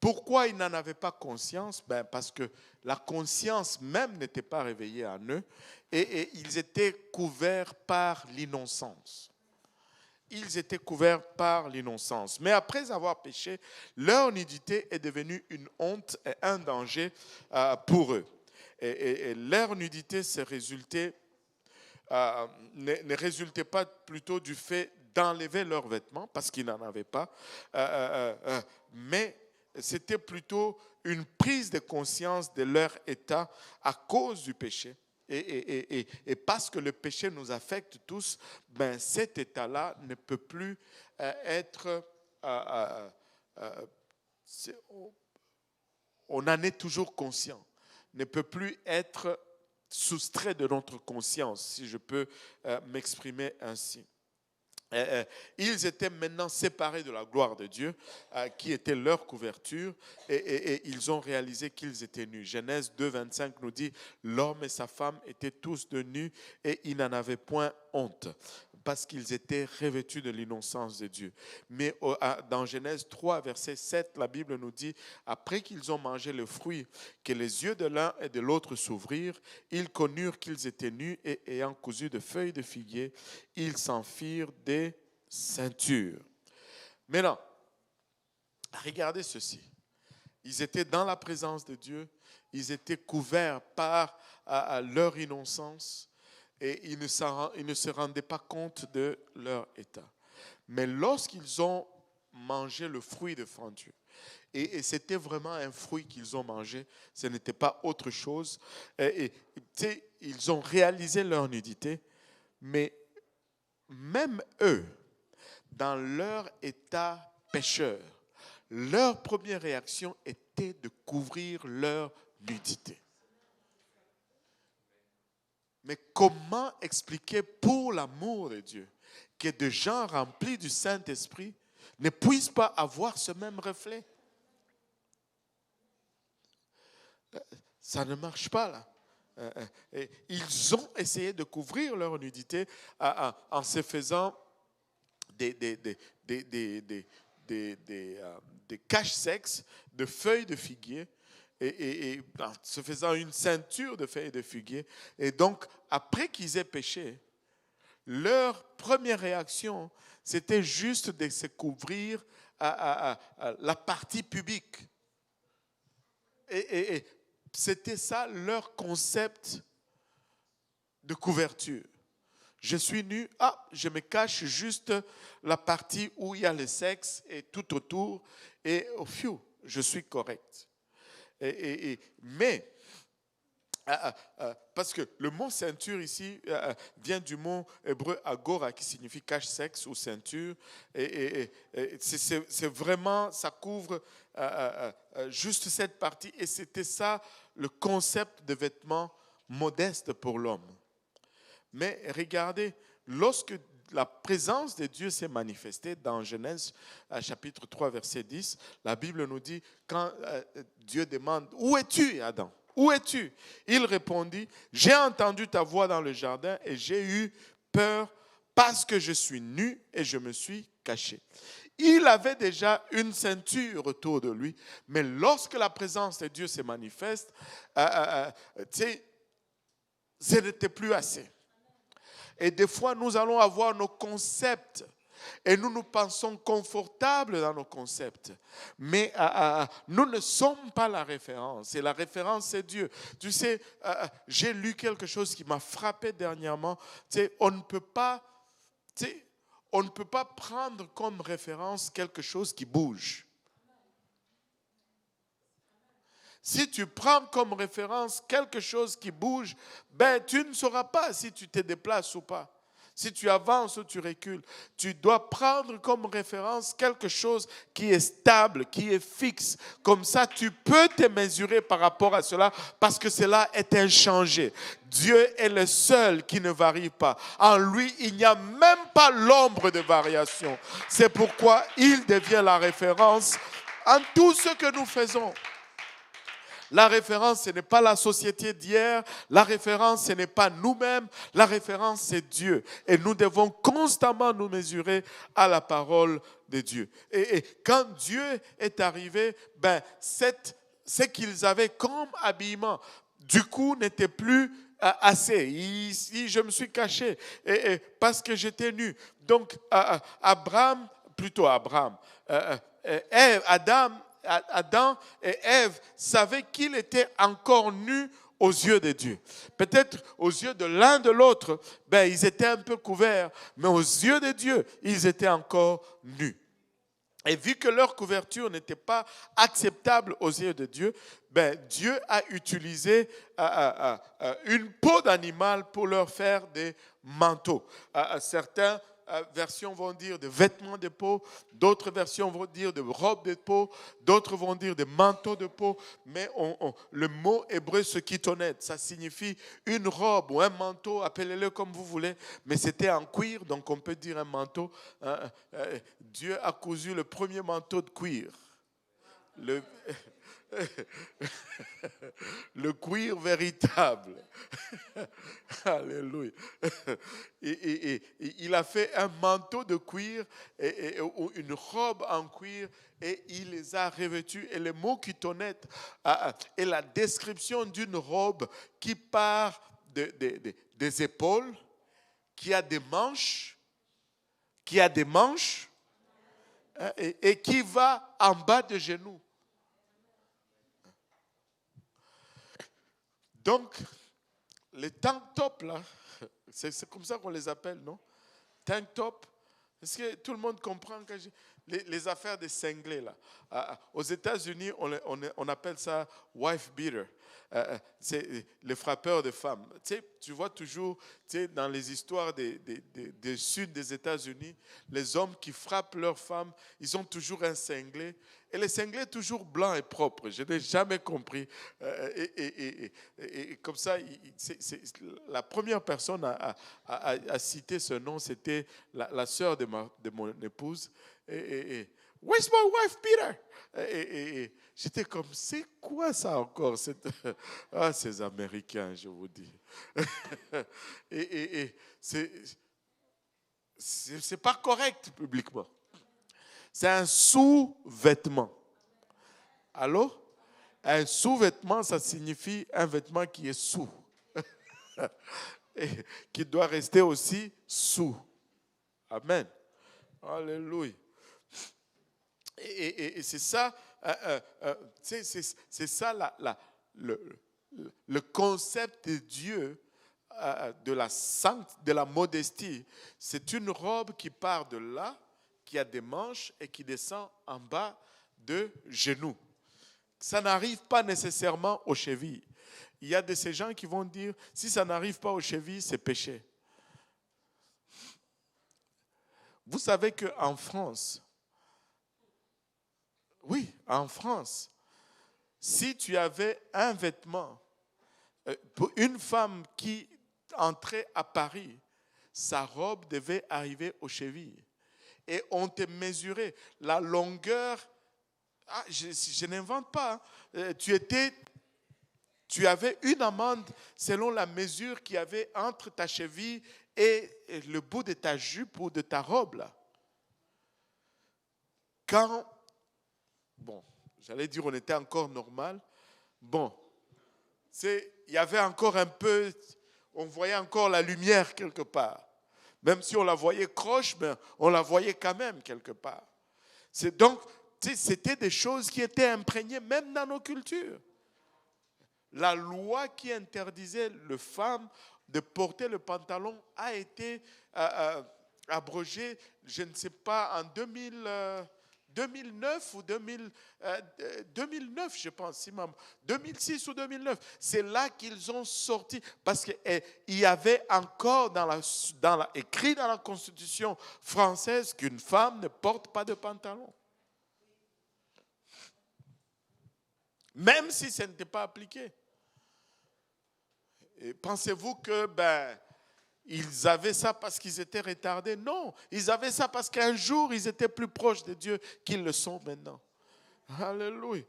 Pourquoi ils n'en avaient pas conscience? Parce que la conscience même n'était pas réveillée en eux et ils étaient couverts par l'innocence. Ils étaient couverts par l'innocence. Mais après avoir péché, leur nudité est devenue une honte et un danger pour eux. Et leur nudité ne résultait pas plutôt du fait d'enlever leurs vêtements, parce qu'ils n'en avaient pas, mais c'était plutôt une prise de conscience de leur état à cause du péché. Et parce que le péché nous affecte tous, cet état-là ne peut plus être... on en est toujours conscient, ne peut plus être soustrait de notre conscience, si je peux m'exprimer ainsi. Ils étaient maintenant séparés de la gloire de Dieu, qui était leur couverture, et ils ont réalisé qu'ils étaient nus. Genèse 2, 25 nous dit, l'homme et sa femme étaient tous de nus et ils n'en avaient point honte, parce qu'ils étaient revêtus de l'innocence de Dieu. Mais dans Genèse 3, verset 7, la Bible nous dit, après qu'ils ont mangé le fruit, que les yeux de l'un et de l'autre s'ouvrirent, ils connurent qu'ils étaient nus et ayant cousu de feuilles de figuier, ils s'en firent des ceintures. Maintenant, regardez ceci. Ils étaient dans la présence de Dieu, ils étaient couverts par leur innocence, et ils ne se rendaient pas compte de leur état. Mais lorsqu'ils ont mangé le fruit devant Dieu, et c'était vraiment un fruit qu'ils ont mangé, ce n'était pas autre chose, ils ont réalisé leur nudité, mais même eux, dans leur état pécheur, leur première réaction était de couvrir leur nudité. Mais comment expliquer pour l'amour de Dieu que des gens remplis du Saint-Esprit ne puissent pas avoir ce même reflet? Ça ne marche pas là. Ils ont essayé de couvrir leur nudité en se faisant des cache-sexes de feuilles de figuier. Et en se faisant une ceinture de feuilles de figuier. Et donc, après qu'ils aient péché, leur première réaction, c'était juste de se couvrir à la partie pubique. Et c'était ça leur concept de couverture. Je suis nu, je me cache juste la partie où il y a le sexe et tout autour, et je suis correct. Mais, parce que le mot ceinture ici vient du mot hébreu agora qui signifie cache-sexe ou ceinture, et c'est vraiment, ça couvre juste cette partie, et c'était ça le concept de vêtements modestes pour l'homme. Mais regardez, lorsque la présence de Dieu s'est manifestée dans Genèse chapitre 3 verset 10, la Bible nous dit, quand Dieu demande « Où es-tu, Adam ? Où es-tu » Il répondit « J'ai entendu ta voix dans le jardin et j'ai eu peur parce que je suis nu et je me suis caché. » Il avait déjà une ceinture autour de lui, mais lorsque la présence de Dieu se manifeste, ce n'était plus assez. Et des fois, nous allons avoir nos concepts et nous pensons confortables dans nos concepts. Mais nous ne sommes pas la référence. Et la référence, c'est Dieu. Tu sais, j'ai lu quelque chose qui m'a frappé dernièrement. Tu sais, on ne peut pas prendre comme référence quelque chose qui bouge. Si tu prends comme référence quelque chose qui bouge, tu ne sauras pas si tu te déplaces ou pas. Si tu avances ou tu recules, tu dois prendre comme référence quelque chose qui est stable, qui est fixe. Comme ça, tu peux te mesurer par rapport à cela parce que cela est inchangé. Dieu est le seul qui ne varie pas. En lui, il n'y a même pas l'ombre de variation. C'est pourquoi il devient la référence en tout ce que nous faisons. La référence, ce n'est pas la société d'hier. La référence, ce n'est pas nous-mêmes. La référence, c'est Dieu. Et nous devons constamment nous mesurer à la parole de Dieu. Et quand Dieu est arrivé, ce qu'ils avaient comme habillement, du coup, n'était plus assez. Ici, je me suis caché parce que j'étais nu. Donc, Adam et Ève savaient qu'ils étaient encore nus aux yeux de Dieu. Peut-être aux yeux de l'un de l'autre, ils étaient un peu couverts, mais aux yeux de Dieu, ils étaient encore nus. Et vu que leur couverture n'était pas acceptable aux yeux de Dieu, Dieu a utilisé une peau d'animal pour leur faire des manteaux. Certains versions vont dire de vêtements de peau, d'autres versions vont dire de robes de peau, d'autres vont dire de manteaux de peau, mais le mot hébreu sekitonet, ça signifie une robe ou un manteau, appelez-le comme vous voulez, mais c'était en cuir, donc on peut dire un manteau. Dieu a cousu le premier manteau de cuir. Le cuir véritable. Alléluia. Et il a fait un manteau de cuir ou une robe en cuir et il les a revêtus. Et le mot kitonnette est la description d'une robe qui part des épaules, qui a des manches, et qui va en bas des genoux. Donc, les tank tops, là, c'est comme ça qu'on les appelle, non? Tank top. Est-ce que tout le monde comprend que les affaires des cinglés, là? Aux États-Unis, on appelle ça wife beater. C'est les frappeurs de femmes. Tu vois toujours dans les histoires du sud des États-Unis, les hommes qui frappent leurs femmes, ils ont toujours un cinglé. Et le cinglé est toujours blanc et propre. Je n'ai jamais compris. Et comme ça, la première personne à citer ce nom, c'était la sœur de mon épouse. Where's my wife, Peter? Et j'étais comme, c'est quoi ça encore? Ces Américains, je vous dis. C'est pas correct publiquement. C'est un sous-vêtement. Allô? Un sous-vêtement, ça signifie un vêtement qui est sous. Et qui doit rester aussi sous. Amen. Alléluia. Et c'est ça, c'est ça le, le concept de Dieu, de la modestie, c'est une robe qui part de là, qui a des manches et qui descend en bas de genoux. Ça n'arrive pas nécessairement aux chevilles. Il y a de ces gens qui vont dire, si ça n'arrive pas aux chevilles, c'est péché. Vous savez qu'en France, oui, en France, si tu avais un vêtement, pour une femme qui entrait à Paris, sa robe devait arriver aux chevilles. Et on te mesurait la longueur. Je n'invente pas. Tu avais une amende selon la mesure qu'il y avait entre ta cheville et le bout de ta jupe ou de ta robe. Là. J'allais dire on était encore normal. Il y avait encore un peu, on voyait encore la lumière quelque part. Même si on la voyait croche, mais on la voyait quand même quelque part. Donc, c'était des choses qui étaient imprégnées même dans nos cultures. La loi qui interdisait les femmes de porter le pantalon a été abrogée, je ne sais pas, en 2009 ou 2009, je pense, 2006 ou 2009. C'est là qu'ils ont sorti, parce qu'il y avait encore écrit dans la Constitution française qu'une femme ne porte pas de pantalon. Même si ça n'était pas appliqué. Et pensez-vous que ils avaient ça parce qu'ils étaient retardés? Non, ils avaient ça parce qu'un jour, ils étaient plus proches de Dieu qu'ils le sont maintenant. Alléluia.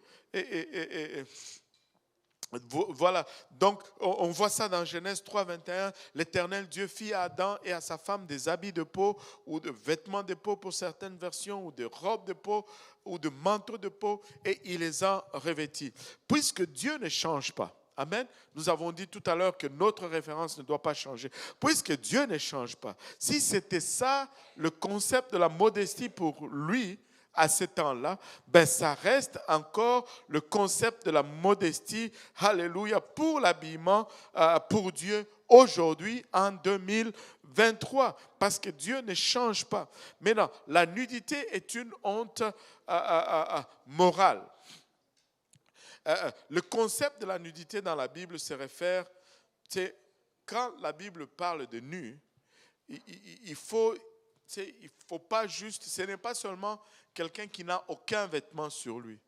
Voilà, donc on voit ça dans Genèse 3, 21. L'Éternel Dieu fit à Adam et à sa femme des habits de peau ou de vêtements de peau pour certaines versions, ou de robes de peau ou de manteaux de peau, et il les a revêtis. Puisque Dieu ne change pas. Amen. Nous avons dit tout à l'heure que notre référence ne doit pas changer. Puisque Dieu ne change pas. Si c'était ça, le concept de la modestie pour lui, à ce temps-là, ça reste encore le concept de la modestie, alléluia, pour l'habillement, pour Dieu, aujourd'hui, en 2023. Parce que Dieu ne change pas. Maintenant, la nudité est une honte morale. Le concept de la nudité dans la Bible se réfère, quand la Bible parle de nu, il faut pas juste, ce n'est pas seulement quelqu'un qui n'a aucun vêtement sur lui.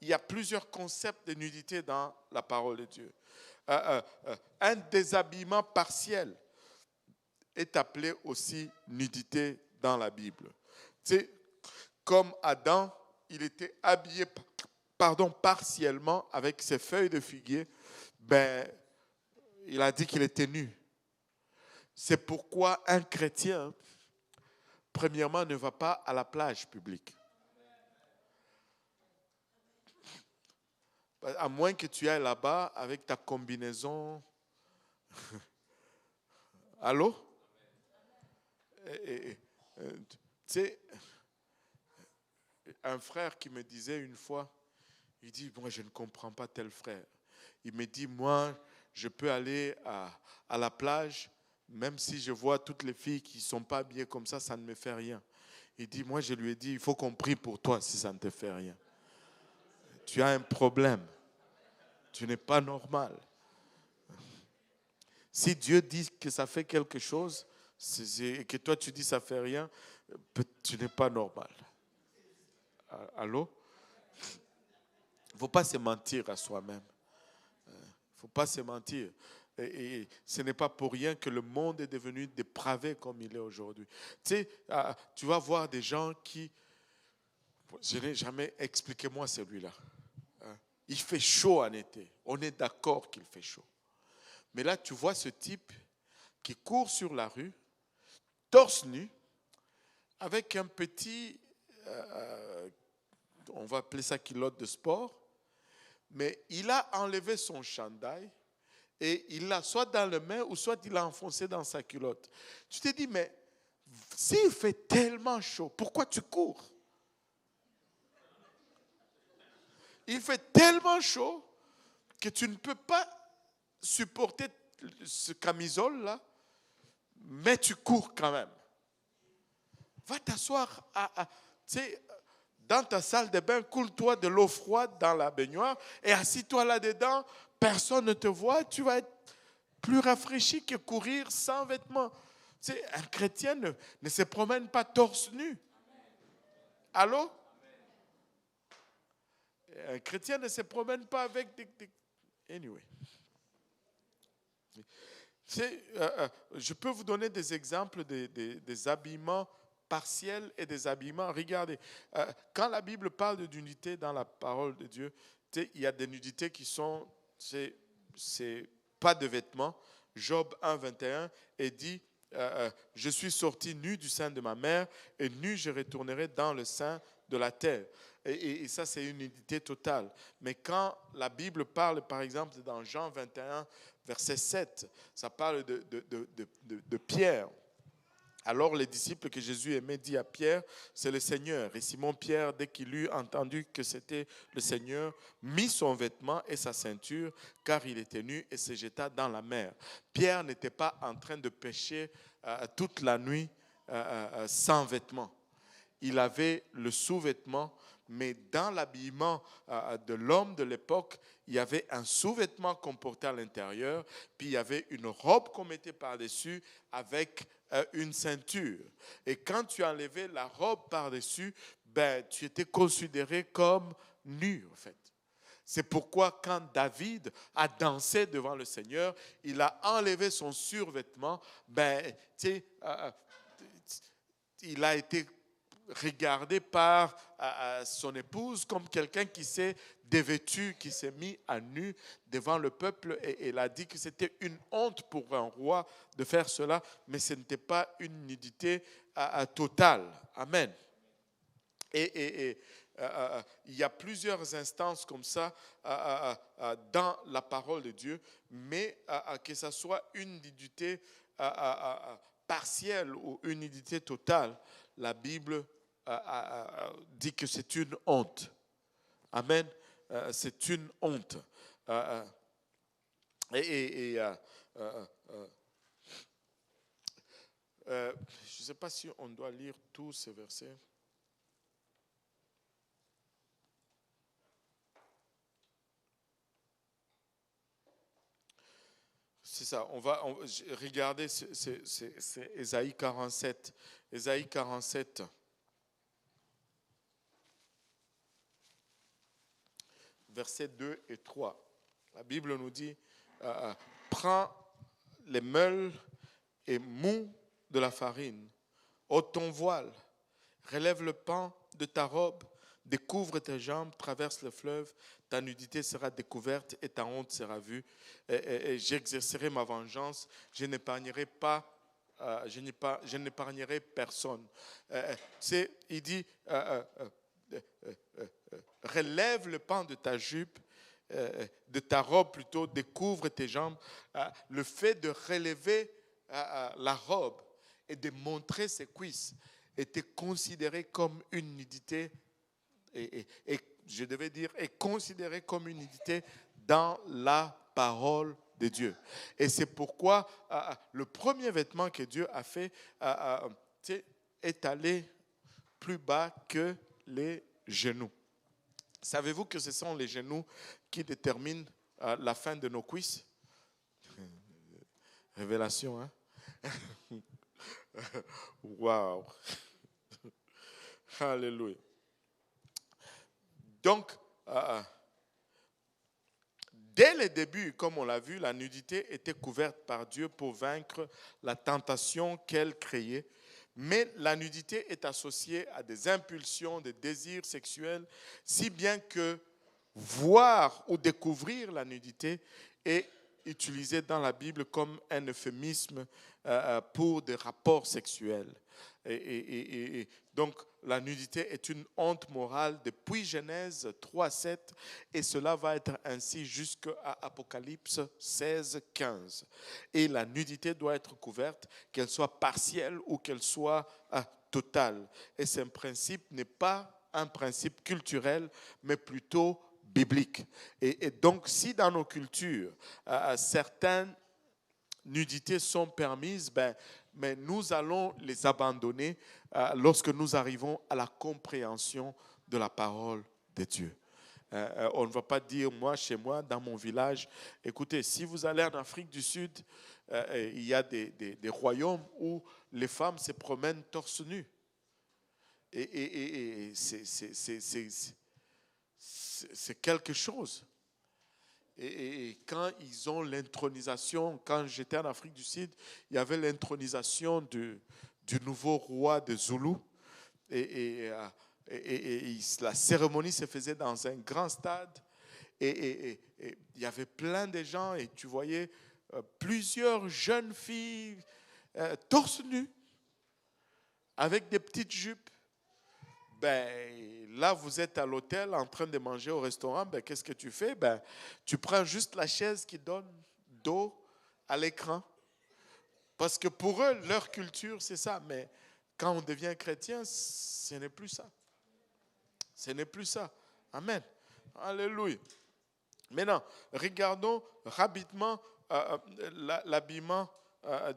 Il y a plusieurs concepts de nudité dans la parole de Dieu. Un déshabillement partiel est appelé aussi nudité dans la Bible. Comme Adam, il était habillé partiellement avec ses feuilles de figuier, il a dit qu'il était nu. C'est pourquoi un chrétien, premièrement, ne va pas à la plage publique. À moins que tu ailles là-bas avec ta combinaison. Allô? Tu sais, un frère qui me disait une fois, il dit, moi je ne comprends pas tel frère. Il me dit, moi je peux aller à la plage, même si je vois toutes les filles qui ne sont pas habillées comme ça ne me fait rien. Il dit, moi je lui ai dit, il faut qu'on prie pour toi si ça ne te fait rien. Tu as un problème. Tu n'es pas normal. Si Dieu dit que ça fait quelque chose, et que toi tu dis ça ne fait rien, tu n'es pas normal. Allô? Il ne faut pas se mentir à soi-même. Il ne faut pas se mentir. Et ce n'est pas pour rien que le monde est devenu dépravé comme il est aujourd'hui. Tu sais, tu vas voir des gens qui... Je n'ai jamais... Expliquez-moi celui-là. Il fait chaud en été. On est d'accord qu'il fait chaud. Mais là, tu vois ce type qui court sur la rue, torse nu, avec un petit... on va appeler ça culotte de sport, mais il a enlevé son chandail et il l'a soit dans les mains ou soit il l'a enfoncé dans sa culotte. Tu te dis, mais s'il fait tellement chaud, pourquoi tu cours? Il fait tellement chaud, que tu ne peux pas supporter ce camisole-là, mais tu cours quand même. Va t'asseoir tu sais, dans ta salle de bain, coule-toi de l'eau froide dans la baignoire et assis-toi là-dedans. Personne ne te voit, tu vas être plus rafraîchi que courir sans vêtements. Tu sais, un chrétien ne se promène pas torse nu. Allô? Un chrétien ne se promène pas avec des... Anyway. Je peux vous donner des exemples des habillements partiels et des habillements. Regardez, quand la Bible parle de nudité dans la parole de Dieu, il y a des nudités qui sont, c'est pas de vêtements. Job 1, 21 et dit, je suis sorti nu du sein de ma mère et nu je retournerai dans le sein de la terre. Et ça, c'est une nudité totale. Mais quand la Bible parle, par exemple, dans Jean 21, verset 7, ça parle de Pierre. Alors les disciples que Jésus aimait dit à Pierre, c'est le Seigneur. Et Simon-Pierre, dès qu'il eut entendu que c'était le Seigneur, mit son vêtement et sa ceinture, car il était nu, et se jeta dans la mer. Pierre n'était pas en train de pêcher toute la nuit sans vêtements. Il avait le sous-vêtement, mais dans l'habillement de l'homme de l'époque, il y avait un sous-vêtement qu'on portait à l'intérieur, puis il y avait une robe qu'on mettait par-dessus avec une ceinture. Et quand tu enlevais la robe par-dessus, tu étais considéré comme nu, en fait. C'est pourquoi quand David a dansé devant le Seigneur, il a enlevé son survêtement, il a été regardé par son épouse comme quelqu'un qui s'est dévêtu, qui s'est mis à nu devant le peuple, et il a dit que c'était une honte pour un roi de faire cela, mais ce n'était pas une nudité totale. Amen. Et il y a plusieurs instances comme ça dans la parole de Dieu, mais que ce soit une nudité partielle ou une nudité totale, la Bible dit que c'est une honte. Amen. C'est une honte. Je ne sais pas si on doit lire tous ces versets. C'est ça, on va regarder, c'est Ésaïe 47. Ésaïe 47. Versets 2 et 3. La Bible nous dit, prends les meules et mous de la farine, ôte ton voile, relève le pan de ta robe, découvre tes jambes, traverse le fleuve, ta nudité sera découverte et ta honte sera vue. Et j'exercerai ma vengeance, je n'épargnerai pas, je n'épargnerai personne. Il dit, relève le pan de ta jupe, de ta robe plutôt, découvre tes jambes. Le fait de relever la robe et de montrer ses cuisses était considéré comme une nudité, et je devais dire, est considéré comme une nudité dans la parole de Dieu. Et c'est pourquoi le premier vêtement que Dieu a fait est allé plus bas que les genoux. Savez-vous que ce sont les genoux qui déterminent la fin de nos cuisses? Révélation, hein? Waouh! Alléluia. Donc, dès le début, comme on l'a vu, la nudité était couverte par Dieu pour vaincre la tentation qu'elle créait. Mais la nudité est associée à des impulsions, des désirs sexuels, si bien que voir ou découvrir la nudité est utilisé dans la Bible comme un euphémisme pour des rapports sexuels. Et donc, la nudité est une honte morale depuis Genèse 3:7, et cela va être ainsi jusqu'à Apocalypse 16:15. Et la nudité doit être couverte, qu'elle soit partielle ou qu'elle soit totale. Et ce principe n'est pas un principe culturel, mais plutôt biblique. Et donc, si dans nos cultures, certaines nudités sont permises, mais nous allons les abandonner lorsque nous arrivons à la compréhension de la parole de Dieu. On ne va pas dire, moi, chez moi, dans mon village, écoutez, si vous allez en Afrique du Sud, il y a des royaumes où les femmes se promènent torse nu. Et c'est quelque chose. Et quand ils ont l'intronisation, quand j'étais en Afrique du Sud, il y avait l'intronisation du nouveau roi de Zoulou. Et la cérémonie se faisait dans un grand stade. Et il y avait plein de gens et tu voyais plusieurs jeunes filles torse nu, avec des petites jupes. Là, vous êtes à l'hôtel en train de manger au restaurant, qu'est-ce que tu fais? Tu prends juste la chaise qui donne dos à l'écran. Parce que pour eux, leur culture, c'est ça. Mais quand on devient chrétien, ce n'est plus ça. Ce n'est plus ça. Amen. Alléluia. Maintenant, regardons rapidement l'habillement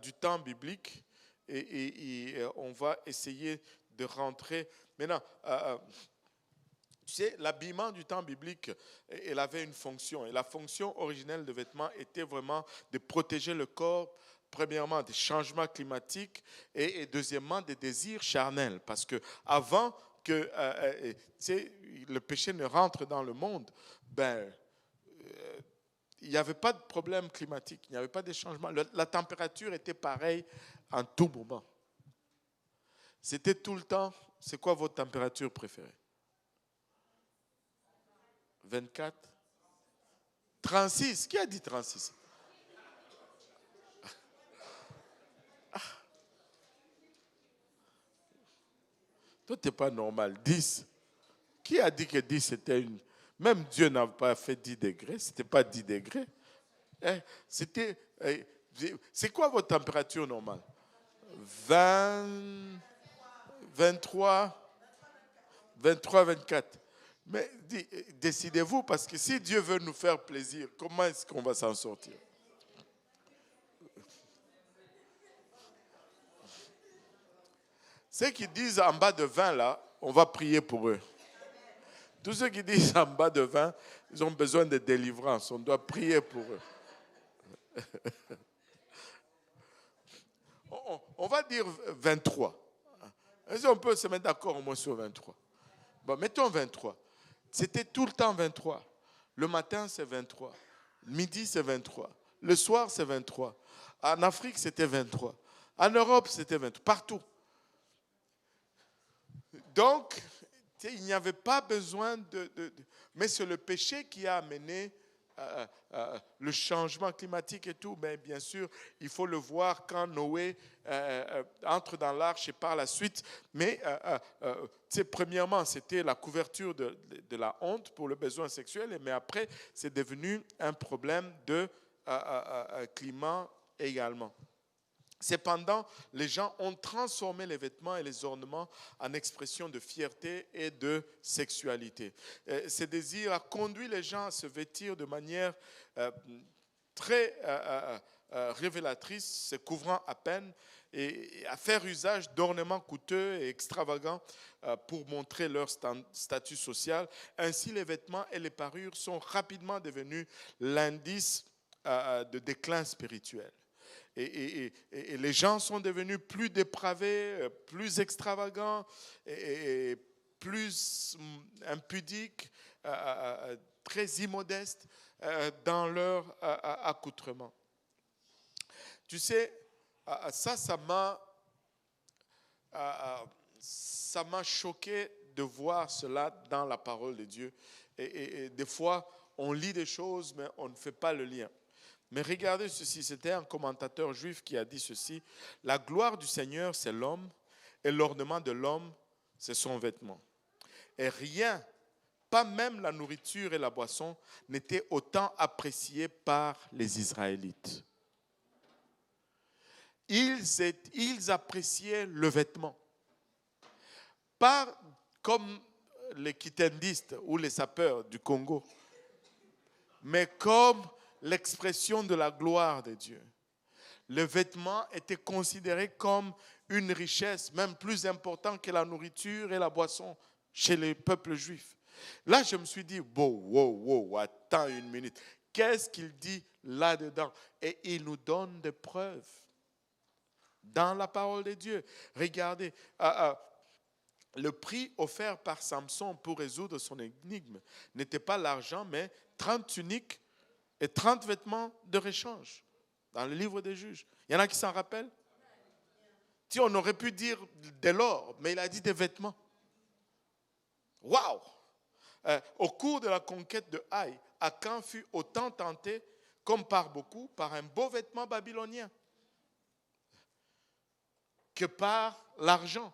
du temps biblique et on va essayer de rentrer. Maintenant, tu sais, l'habillement du temps biblique, elle avait une fonction. Et la fonction originelle des vêtements était vraiment de protéger le corps, premièrement, des changements climatiques et deuxièmement, des désirs charnels. Parce que avant que le péché ne rentre dans le monde, il n'y avait pas de problème climatique, il n'y avait pas de changement. La température était pareille en tout moment. C'était tout le temps. C'est quoi votre température préférée? 24? 36? Qui a dit 36? Toi, tu n'es pas normal. 10. Qui a dit que 10 c'était une... Même Dieu n'a pas fait 10 degrés. Ce n'était pas 10 degrés. C'est quoi votre température normale? 20, 23, 23, 24. Mais décidez-vous, parce que si Dieu veut nous faire plaisir, comment est-ce qu'on va s'en sortir? Ceux qui disent en bas de 20, là, on va prier pour eux. Tous ceux qui disent en bas de 20, ils ont besoin de délivrance. On doit prier pour eux. On va dire 23. Est-ce qu'on peut se mettre d'accord au moins sur 23? Bon, mettons 23. C'était tout le temps 23. Le matin, c'est 23. Midi, c'est 23. Le soir, c'est 23. En Afrique, c'était 23. En Europe, c'était 23. Partout. Donc, il n'y avait pas besoin mais c'est le péché qui a amené le changement climatique et tout. Mais bien sûr, il faut le voir quand Noé entre dans l'arche et par la suite. Mais premièrement, c'était la couverture de la honte pour le besoin sexuel. Mais après, c'est devenu un problème de climat également. Cependant, les gens ont transformé les vêtements et les ornements en expression de fierté et de sexualité. Ce désir a conduit les gens à se vêtir de manière très révélatrice, se couvrant à peine, et à faire usage d'ornements coûteux et extravagants pour montrer leur statut social. Ainsi, les vêtements et les parures sont rapidement devenus l'indice de déclin spirituel. Et les gens sont devenus plus dépravés, plus extravagants, et plus impudiques, très immodestes dans leur accoutrement. Tu sais, ça m'a choqué de voir cela dans la parole de Dieu. Et des fois, on lit des choses, mais on ne fait pas le lien. Mais regardez ceci, c'était un commentateur juif qui a dit ceci: la gloire du Seigneur, c'est l'homme, et l'ornement de l'homme, c'est son vêtement. Et rien, pas même la nourriture et la boisson, n'étaient autant appréciés par les Israélites. Ils appréciaient le vêtement. Pas comme les kitendistes ou les sapeurs du Congo. mais comme l'expression de la gloire de Dieu. Le vêtement était considéré comme une richesse, même plus importante que la nourriture et la boisson chez les peuples juifs. Là, je me suis dit, wow, attends une minute. Qu'est-ce qu'il dit là-dedans? Et il nous donne des preuves dans la parole de Dieu. Regardez, le prix offert par Samson pour résoudre son énigme n'était pas l'argent, mais 30 tuniques et 30 vêtements de réchange dans le livre des Juges. Il y en a qui s'en rappellent? Si on aurait pu dire de l'or, mais il a dit des vêtements. Waouh! Au cours de la conquête de Haï, Akan fut autant tenté, comme par beaucoup, par un beau vêtement babylonien que par l'argent.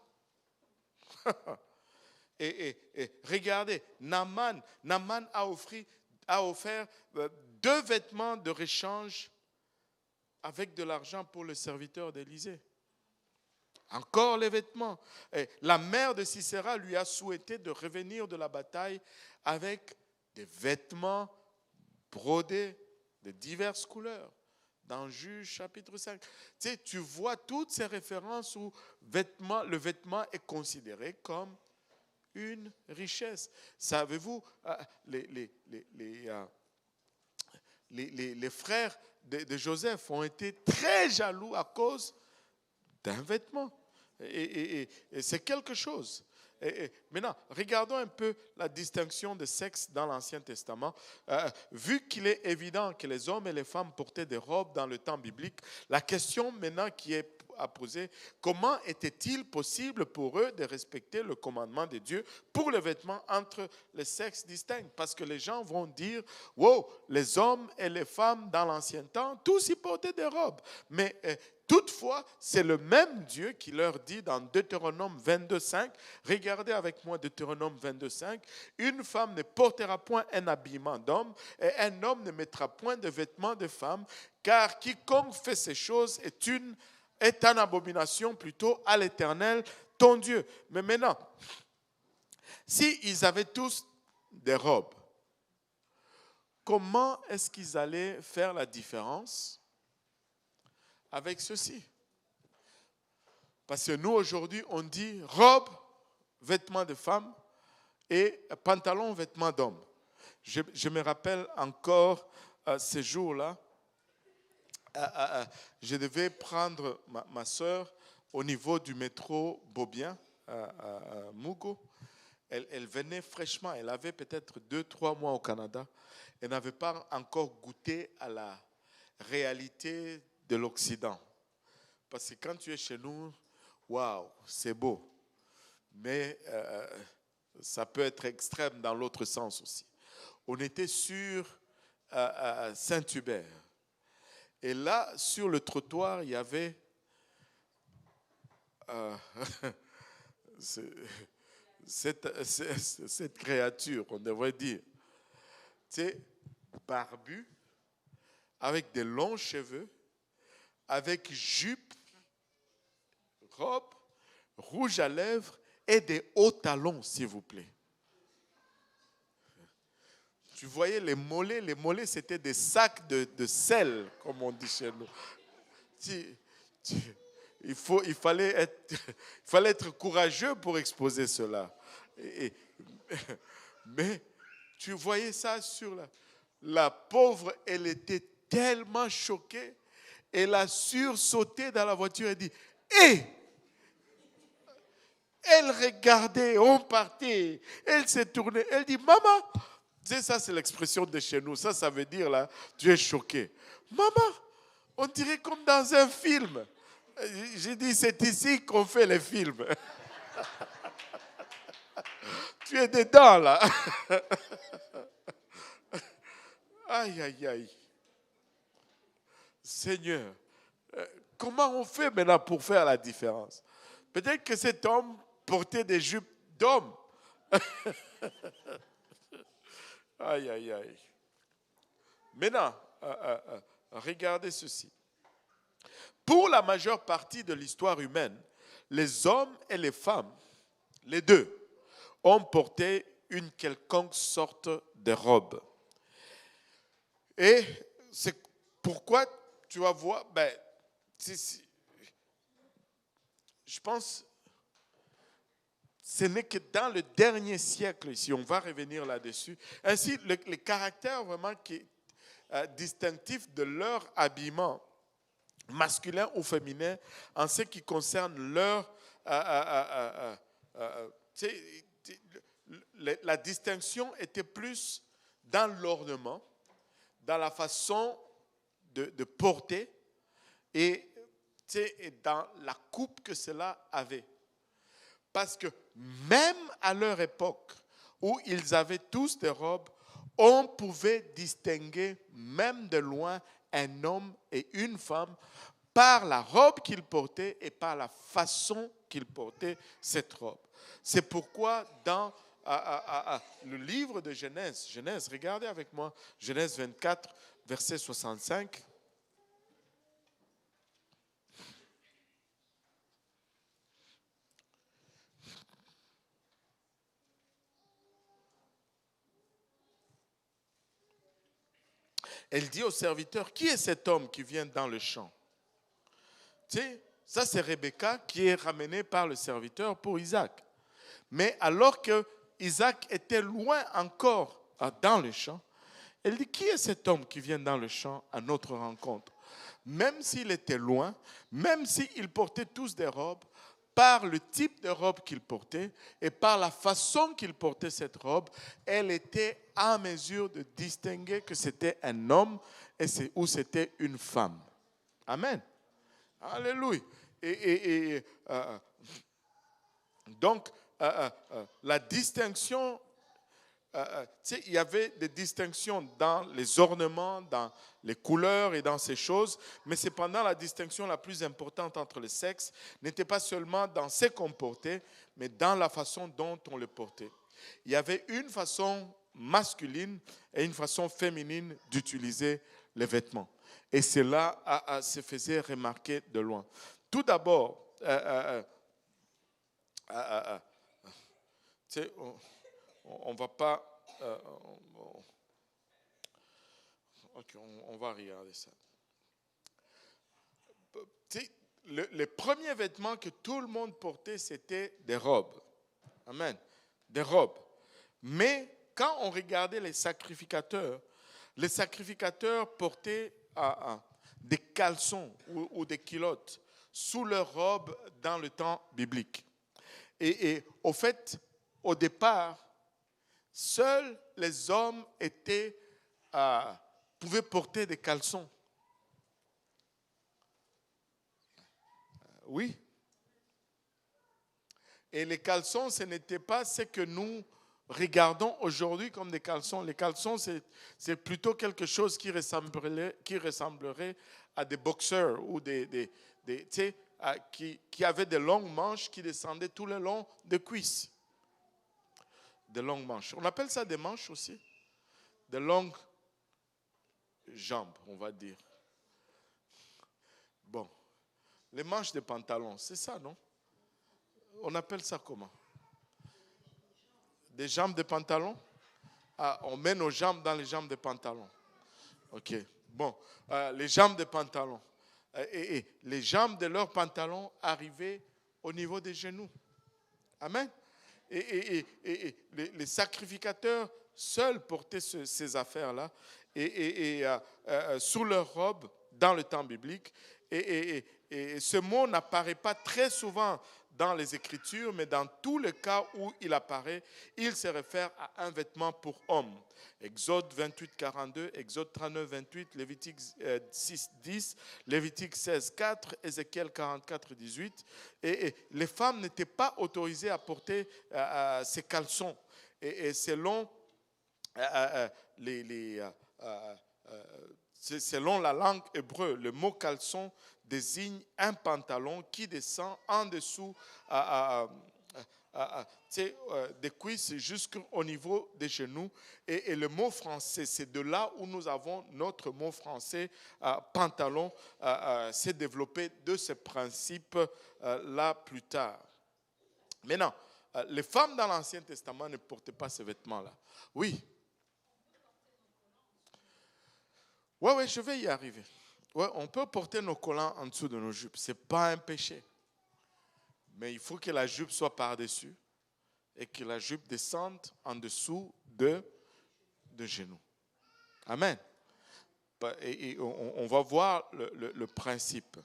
et regardez, Naaman a offert 2 vêtements de réchange avec de l'argent pour le serviteur d'Élisée. Encore les vêtements. Et la mère de Sisera lui a souhaité de revenir de la bataille avec des vêtements brodés de diverses couleurs. Dans Juges chapitre 5. Tu vois toutes ces références où le vêtement est considéré comme une richesse. Savez-vous, les frères de Joseph ont été très jaloux à cause d'un vêtement. Et c'est quelque chose. Maintenant, regardons un peu la distinction de sexe dans l'Ancien Testament. Vu qu'il est évident que les hommes et les femmes portaient des robes dans le temps biblique, la question maintenant qui est à poser, comment était-il possible pour eux de respecter le commandement de Dieu pour les vêtements entre les sexes distincts? Parce que les gens vont dire, wow, les hommes et les femmes dans l'ancien temps, tous y portaient des robes. Mais toutefois, c'est le même Dieu qui leur dit dans Deutéronome 22.5, regardez avec moi Deutéronome 22.5, une femme ne portera point un habillement d'homme et un homme ne mettra point de vêtements de femme, car quiconque fait ces choses est en abomination plutôt à l'Éternel, ton Dieu. Mais maintenant, s'ils avaient tous des robes, comment est-ce qu'ils allaient faire la différence avec ceci? Parce que nous, aujourd'hui, on dit robe, vêtements de femme et pantalon, vêtements d'homme. Je me rappelle encore ces jours-là, je devais prendre ma soeur au niveau du métro Beaubien, à Mugo. Elle venait fraîchement, elle avait peut-être 2-3 mois au Canada. Elle n'avait pas encore goûté à la réalité de l'Occident. Parce que quand tu es chez nous, waouh, c'est beau. Mais ça peut être extrême dans l'autre sens aussi. On était sur Saint-Hubert. Et là, sur le trottoir, il y avait cette créature, on devrait dire, tu sais, barbu, avec des longs cheveux, avec jupe, robe, rouge à lèvres et des hauts talons, s'il vous plaît. Tu voyais les mollets c'était des sacs de sel, comme on dit chez nous. Il fallait être courageux pour exposer cela. Mais tu voyais ça sur la pauvre, elle était tellement choquée, elle a sursauté dans la voiture et dit, hé! Elle regardait, on partait, elle s'est tournée, elle dit, maman! Tu sais, ça c'est l'expression de chez nous, ça veut dire là, tu es choqué. Maman, on dirait comme dans un film. J'ai dit, c'est ici qu'on fait les films. Tu es dedans là. Aïe, aïe, aïe. Seigneur, comment on fait maintenant pour faire la différence? Peut-être que cet homme portait des jupes d'homme. Aïe, aïe, aïe. Maintenant, regardez ceci. Pour la majeure partie de l'histoire humaine, les hommes et les femmes, les deux, ont porté une quelconque sorte de robe. Et c'est pourquoi tu vas voir, je pense, ce n'est que dans le dernier siècle, si on va revenir là-dessus. Ainsi, les caractères vraiment distinctifs de leur habillement, masculin ou féminin, en ce qui concerne leur... la distinction était plus dans l'ornement, dans la façon de porter et dans la coupe que cela avait. Parce que même à leur époque, où ils avaient tous des robes, on pouvait distinguer même de loin un homme et une femme par la robe qu'ils portaient et par la façon qu'ils portaient cette robe. C'est pourquoi dans le livre de Genèse, regardez avec moi, Genèse 24, verset 65. Elle dit au serviteur, qui est cet homme qui vient dans le champ? Tu sais, ça c'est Rebecca qui est ramenée par le serviteur pour Isaac. Mais alors que Isaac était loin encore dans le champ, elle dit, qui est cet homme qui vient dans le champ à notre rencontre? Même s'il était loin, même s'ils portaient tous des robes, par le type de robe qu'il portait et par la façon qu'il portait cette robe, elle était en mesure de distinguer que c'était un homme ou c'était une femme. Amen. Alléluia. Donc, la distinction, il y avait des distinctions dans les ornements, dans les couleurs et dans ces choses, mais cependant la distinction la plus importante entre les sexes n'était pas seulement dans ce qu'on portait, mais dans la façon dont on le portait. Il y avait une façon masculine et une façon féminine d'utiliser les vêtements. Et cela se faisait remarquer de loin. Tout d'abord, on va pas... ok, on va regarder ça. Les premiers vêtements que tout le monde portait, c'était des robes. Amen. Des robes. Mais quand on regardait les sacrificateurs portaient des caleçons ou des culottes sous leur robe dans le temps biblique. Et au fait, au départ, seuls les hommes pouvaient porter des caleçons. Oui. Et les caleçons, ce n'était pas ce que nous regardons aujourd'hui comme des caleçons. Les caleçons, c'est plutôt quelque chose qui ressemblerait à des boxeurs ou qui avaient des longues manches qui descendaient tout le long des cuisses. Des longues manches. On appelle ça des manches aussi. Des longues jambes, on va dire. Bon. Les manches des pantalons, c'est ça, non? On appelle ça comment? Des jambes de pantalon? On met nos jambes dans les jambes de pantalon. Ok. Bon. Les jambes de pantalon. Et les jambes de leurs pantalons arrivaient au niveau des genoux. Amen. Et les sacrificateurs seuls portaient ces affaires-là sous leur robe dans le temps biblique. Et ce mot n'apparaît pas très souvent dans les Écritures, mais dans tous les cas où il apparaît, il se réfère à un vêtement pour homme. Exode 28, 42, Exode 39, 28, Lévitique 6, 10, Lévitique 16, 4, Ézéchiel 44, 18. Et les femmes n'étaient pas autorisées à porter ces caleçons. Et selon selon la langue hébreu, le mot caleçon désigne un pantalon qui descend en dessous des cuisses jusqu'au niveau des genoux. Et le mot français, c'est de là où nous avons notre mot français, pantalon, s'est développé de ce principe-là plus tard. Maintenant, les femmes dans l'Ancien Testament ne portaient pas ces vêtements-là. Oui. Ouais, ouais, je vais y arriver. Ouais, on peut porter nos collants en dessous de nos jupes. Ce n'est pas un péché. Mais il faut que la jupe soit par-dessus et que la jupe descende en dessous de genoux. Amen. Et on va voir le principe.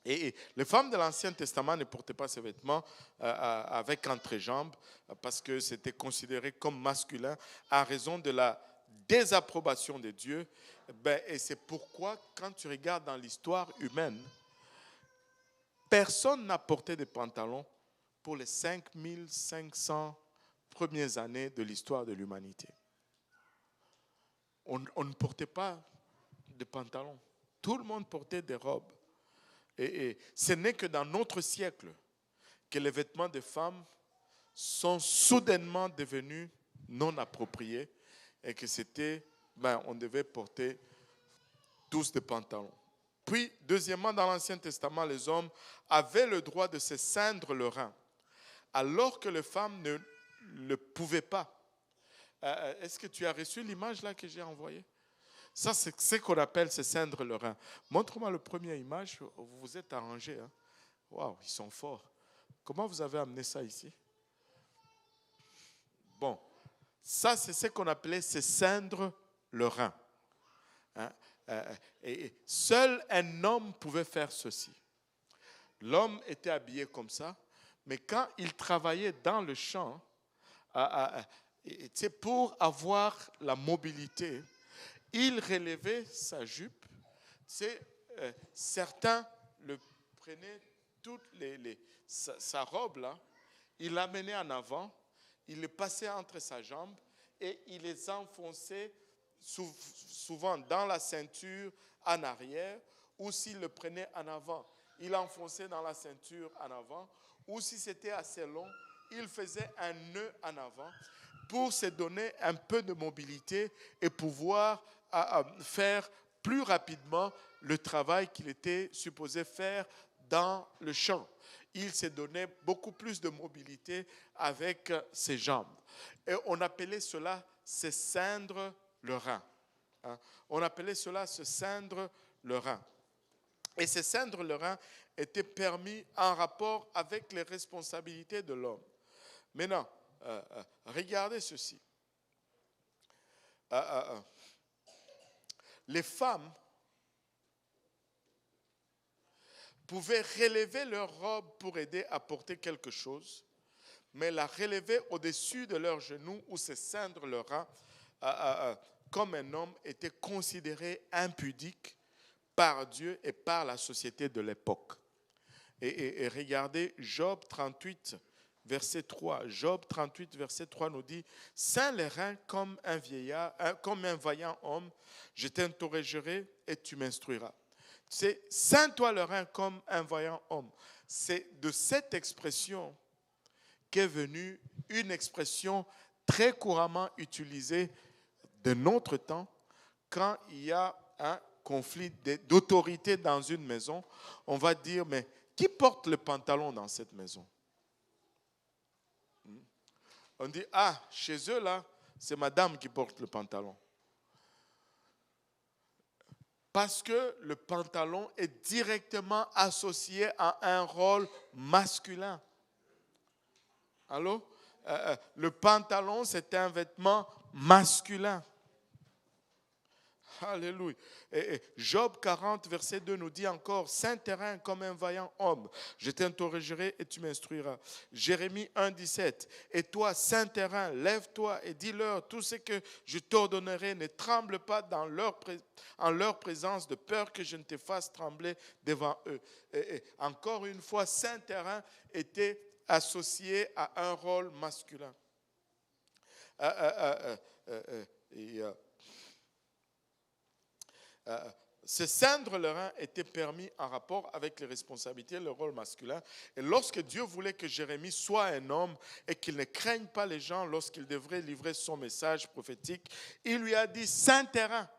Et les femmes de l'Ancien Testament ne portaient pas ces vêtements avec entrejambes parce que c'était considéré comme masculin à raison de la désapprobation de Dieu. Et c'est pourquoi, quand tu regardes dans l'histoire humaine, personne n'a porté de pantalons pour les 5500 premières années de l'histoire de l'humanité. On ne portait pas de pantalons. Tout le monde portait des robes. Et ce n'est que dans notre siècle que les vêtements des femmes sont soudainement devenus non appropriés et que on devait porter tous des pantalons. Puis, deuxièmement, dans l'Ancien Testament, les hommes avaient le droit de se ceindre le rein, alors que les femmes ne le pouvaient pas. Est-ce que tu as reçu l'image là que j'ai envoyée? Ça, c'est ce qu'on appelle se ceindre le rein. Montre-moi la première image. Vous vous êtes arrangés. Hein? Waouh, ils sont forts. Comment vous avez amené ça ici? Bon, ça, c'est ce qu'on appelait se ceindre le rein. Hein? Et seul un homme pouvait faire ceci. L'homme était habillé comme ça, mais quand il travaillait dans le champ, pour avoir la mobilité, il relevait sa jupe. Certains le prenaient toute sa robe là, il l'amenait en avant, il le passait entre sa jambe et il les enfonçait souvent dans la ceinture en arrière, ou s'il le prenait en avant, il enfonçait dans la ceinture en avant, ou si c'était assez long, il faisait un nœud en avant pour se donner un peu de mobilité et pouvoir faire plus rapidement le travail qu'il était supposé faire dans le champ. Il se donnait beaucoup plus de mobilité avec ses jambes. Et on appelait cela se ceindre le rein. On appelait cela se ceindre le rein. Et se ceindre le rein était permis en rapport avec les responsabilités de l'homme. Maintenant, regardez ceci. Les femmes pouvaient relever leur robe pour aider à porter quelque chose, mais la relever au-dessus de leurs genoux ou se ceindre le rein comme un homme était considéré impudique par Dieu et par la société de l'époque. Et regardez Job 38, verset 3. Job 38, verset 3 nous dit « Ceins les reins comme un vieillard, comme un vaillant homme, je t'interrogerai et tu m'instruiras. » C'est « Ceins-toi le rein comme un vaillant homme ». C'est de cette expression qu'est venue une expression très couramment utilisée de notre temps quand il y a un conflit d'autorité dans une maison. On va dire, mais qui porte le pantalon dans cette maison? On dit, chez eux là, c'est madame qui porte le pantalon. Parce que le pantalon est directement associé à un rôle masculin. Allô? Le pantalon, c'est un vêtement masculin. Alléluia. Et Job 40, verset 2 nous dit encore, Saint terrain comme un vaillant homme, je t'interrogerai et tu m'instruiras. Jérémie 1, 17, et toi, Saint terrain, lève-toi et dis-leur tout ce que je t'ordonnerai, ne tremble pas en leur présence, de peur que je ne te fasse trembler devant eux. Et encore une fois, Saint terrain était associé à un rôle masculin. Se ceindre le rein était permis en rapport avec les responsabilités, le rôle masculin. Et lorsque Dieu voulait que Jérémie soit un homme et qu'il ne craigne pas les gens lorsqu'il devrait livrer son message prophétique, il lui a dit, Saint terrain,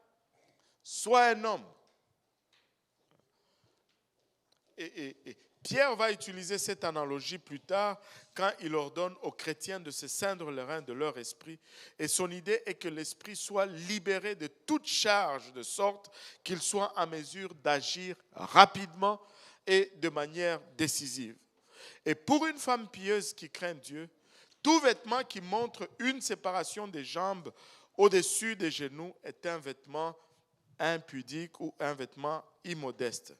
sois un homme. Et Pierre va utiliser cette analogie plus tard quand il ordonne aux chrétiens de se ceindre les reins de leur esprit. Et son idée est que l'esprit soit libéré de toute charge de sorte qu'il soit en mesure d'agir rapidement et de manière décisive. Et pour une femme pieuse qui craint Dieu, tout vêtement qui montre une séparation des jambes au-dessus des genoux est un vêtement impudique ou un vêtement immodeste.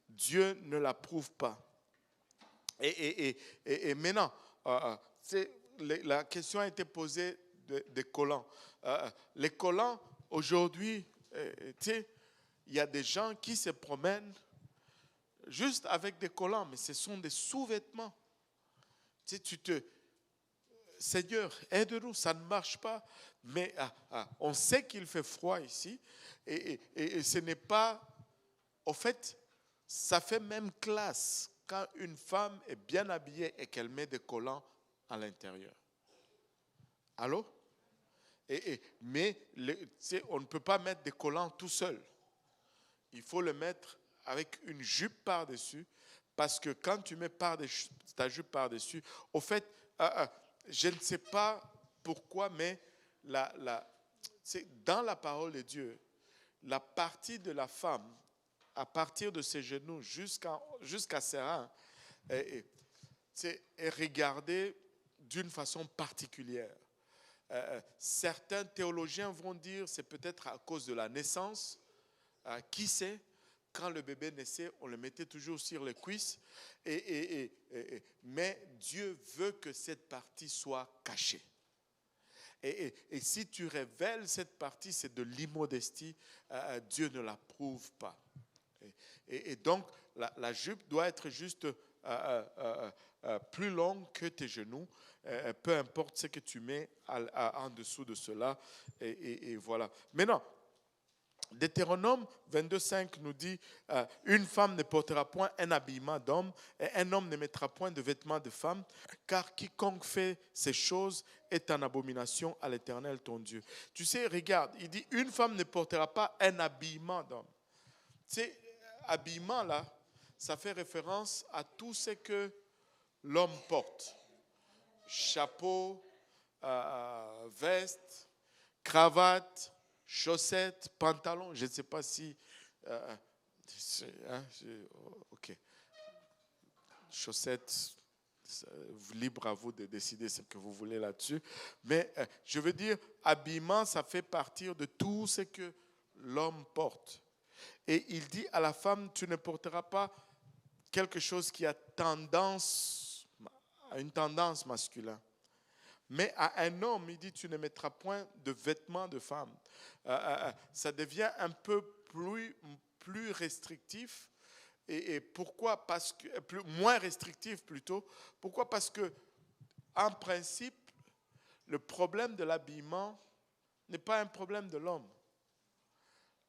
Dieu ne l'approuve pas. Et maintenant, la question a été posée des collants. Les collants, aujourd'hui, il y a des gens qui se promènent juste avec des collants, mais ce sont des sous-vêtements. Seigneur, aide-nous, ça ne marche pas. Mais on sait qu'il fait froid ici. Et ce n'est pas... Au fait, ça fait même classe quand une femme est bien habillée et qu'elle met des collants à l'intérieur. Allô? Mais on ne peut pas mettre des collants tout seul. Il faut le mettre avec une jupe par-dessus, parce que quand tu mets ta jupe par-dessus, au fait, je ne sais pas pourquoi, mais dans la parole de Dieu, la partie de la femme, à partir de ses genoux jusqu'à ses reins, est regardée d'une façon particulière. Certains théologiens vont dire c'est peut-être à cause de la naissance. Qui sait? Quand le bébé naissait, on le mettait toujours sur les cuisses. Mais Dieu veut que cette partie soit cachée. Et si tu révèles cette partie, c'est de l'immodestie. Dieu ne l'approuve pas. Et donc, la jupe doit être juste plus longue que tes genoux. Peu importe ce que tu mets en dessous de cela. Et voilà. Maintenant, Deutéronome 22,5 nous dit une femme ne portera point un habillement d'homme et un homme ne mettra point de vêtements de femme, car quiconque fait ces choses est en abomination à l'Éternel ton Dieu. Tu sais, regarde, il dit une femme ne portera pas un habillement d'homme. Tu sais, habillement là, ça fait référence à tout ce que l'homme porte. Chapeau, veste, cravate, chaussettes, pantalons, je ne sais pas si... ok. Chaussettes, libre à vous de décider ce que vous voulez là-dessus. Mais je veux dire, habillement, ça fait partir de tout ce que l'homme porte. Et il dit à la femme, tu ne porteras pas quelque chose qui a une tendance masculine. Mais à un homme, il dit, tu ne mettras point de vêtements de femme. Ça devient un peu plus restrictif. Et pourquoi? Parce que moins restrictif plutôt. Pourquoi? Parce que en principe, le problème de l'habillement n'est pas un problème de l'homme.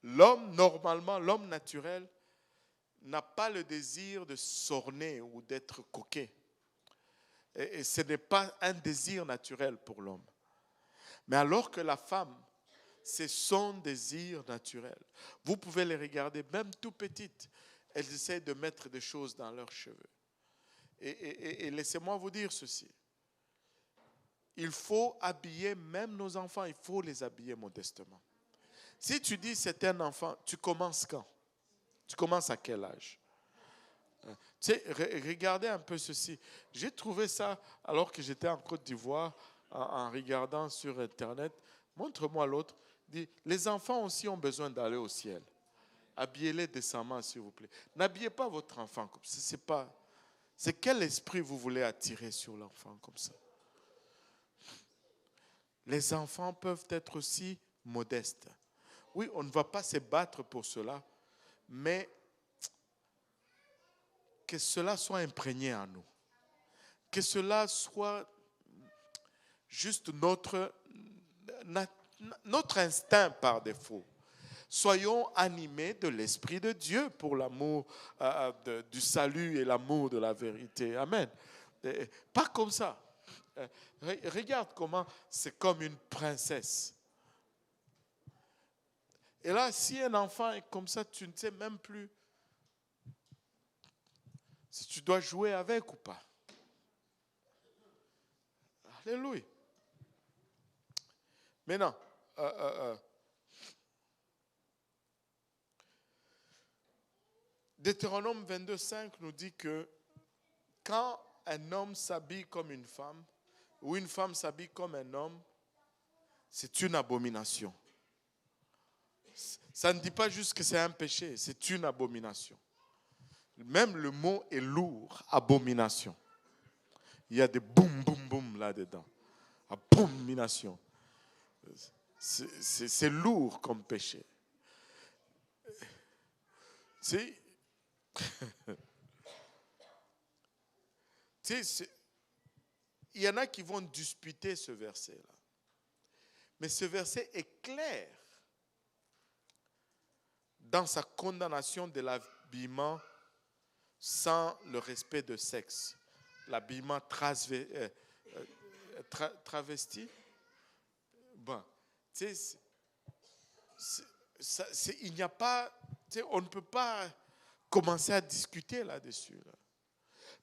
L'homme, normalement, l'homme naturel, n'a pas le désir de s'orner ou d'être coquet. Et ce n'est pas un désir naturel pour l'homme. Mais alors que la femme, c'est son désir naturel. Vous pouvez les regarder, même tout petites, elles essaient de mettre des choses dans leurs cheveux. Et laissez-moi vous dire ceci. Il faut habiller même nos enfants, il faut les habiller modestement. Si tu dis c'est un enfant, tu commences quand? Tu commences à quel âge? Tu sais, regardez un peu ceci. J'ai trouvé ça alors que j'étais en Côte d'Ivoire, en regardant sur Internet. Montre-moi l'autre. Dit, les enfants aussi ont besoin d'aller au ciel. Habillez-les décemment, s'il vous plaît. N'habillez pas votre enfant comme ça. C'est quel esprit vous voulez attirer sur l'enfant comme ça? Les enfants peuvent être aussi modestes. Oui, on ne va pas se battre pour cela, mais que cela soit imprégné en nous. Que cela soit juste notre instinct par défaut. Soyons animés de l'Esprit de Dieu pour l'amour du salut et l'amour de la vérité. Amen. Pas comme ça. Regarde comment c'est comme une princesse. Et là, si un enfant est comme ça, tu ne sais même plus. Si tu dois jouer avec ou pas. Alléluia. Maintenant, Deutéronome 22:5 nous dit que quand un homme s'habille comme une femme ou une femme s'habille comme un homme, c'est une abomination. Ça ne dit pas juste que c'est un péché, c'est une abomination. Même le mot est lourd, abomination. Il y a des boum, boum, boum là-dedans. Abomination. C'est lourd comme péché. Tu sais, il y en a qui vont disputer ce verset-là. Mais ce verset est clair dans sa condamnation de l'habillement sans le respect de sexe. L'habillement travesti. Bon, tu sais, il n'y a pas, tu sais, on ne peut pas commencer à discuter là-dessus. Là.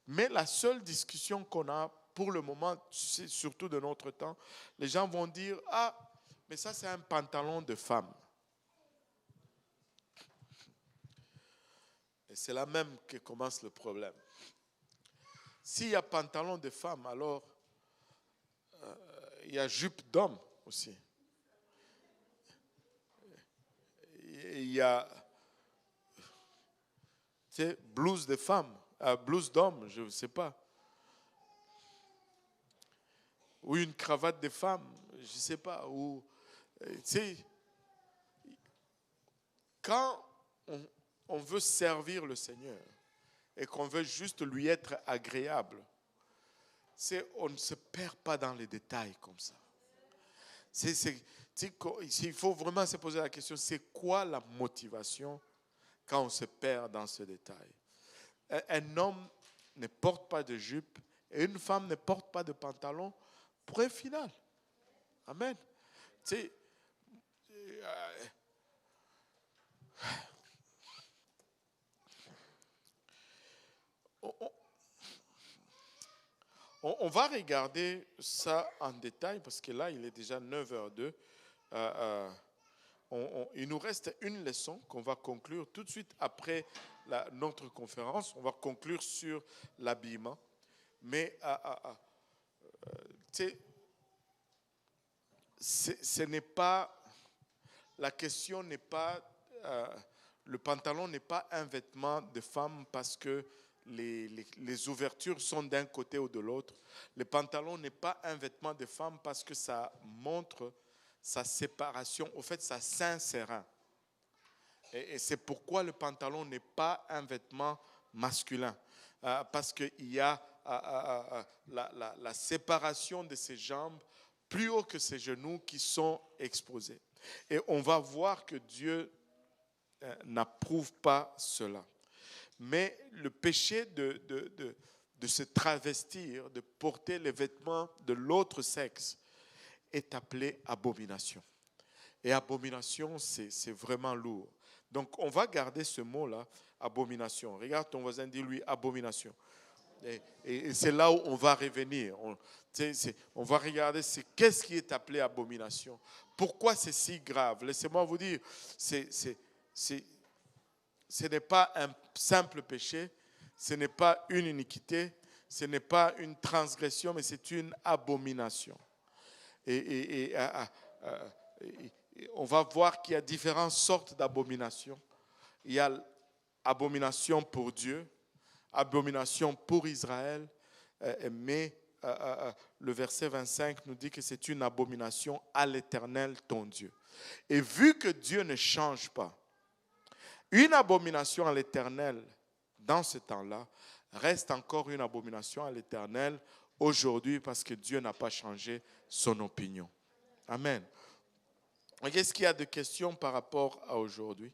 Mais la seule discussion qu'on a pour le moment, surtout de notre temps, les gens vont dire, ah, mais ça c'est un pantalon de femme. Et c'est là même que commence le problème. S'il y a pantalon de femme, alors il y a jupe d'homme aussi. Il y a blouse de femme, blouse d'homme, je ne sais pas. Ou une cravate de femme, je ne sais pas. Ou, quand on veut servir le Seigneur et qu'on veut juste lui être agréable, on ne se perd pas dans les détails comme ça. Il faut vraiment se poser la question, c'est quoi la motivation quand on se perd dans ce détail? Un homme ne porte pas de jupe et une femme ne porte pas de pantalon. Point final. Amen. On va regarder ça en détail parce que là, il est déjà 9h02. Il nous reste une leçon qu'on va conclure tout de suite après notre conférence. On va conclure sur l'habillement. Mais ce n'est pas, la question n'est pas, le pantalon n'est pas un vêtement de femme parce que les ouvertures sont d'un côté ou de l'autre. Le pantalon n'est pas un vêtement de femme parce que ça montre sa séparation, au fait, sa Saint-Sérin. Et c'est pourquoi le pantalon n'est pas un vêtement masculin. Parce qu'il y a la séparation de ses jambes plus haut que ses genoux qui sont exposés. Et on va voir que Dieu n'approuve pas cela. Mais le péché de se travestir, de porter les vêtements de l'autre sexe, est appelé abomination. Et abomination, c'est vraiment lourd. Donc, on va garder ce mot-là, abomination. Regarde ton voisin, dis-lui abomination. Et c'est là où on va revenir. On va regarder qu'est-ce qui est appelé abomination. Pourquoi c'est si grave? Laissez-moi vous dire, ce n'est pas un simple péché, ce n'est pas une iniquité, ce n'est pas une transgression, mais c'est une abomination. Et on va voir qu'il y a différentes sortes d'abominations. Il y a l'abomination pour Dieu, abomination pour Israël, mais le verset 25 nous dit que c'est une abomination à l'Éternel, ton Dieu. Et vu que Dieu ne change pas, une abomination à l'Éternel dans ce temps-là reste encore une abomination à l'Éternel aujourd'hui parce que Dieu n'a pas changé son opinion. Amen. Est-ce qu'il y a des questions par rapport à aujourd'hui?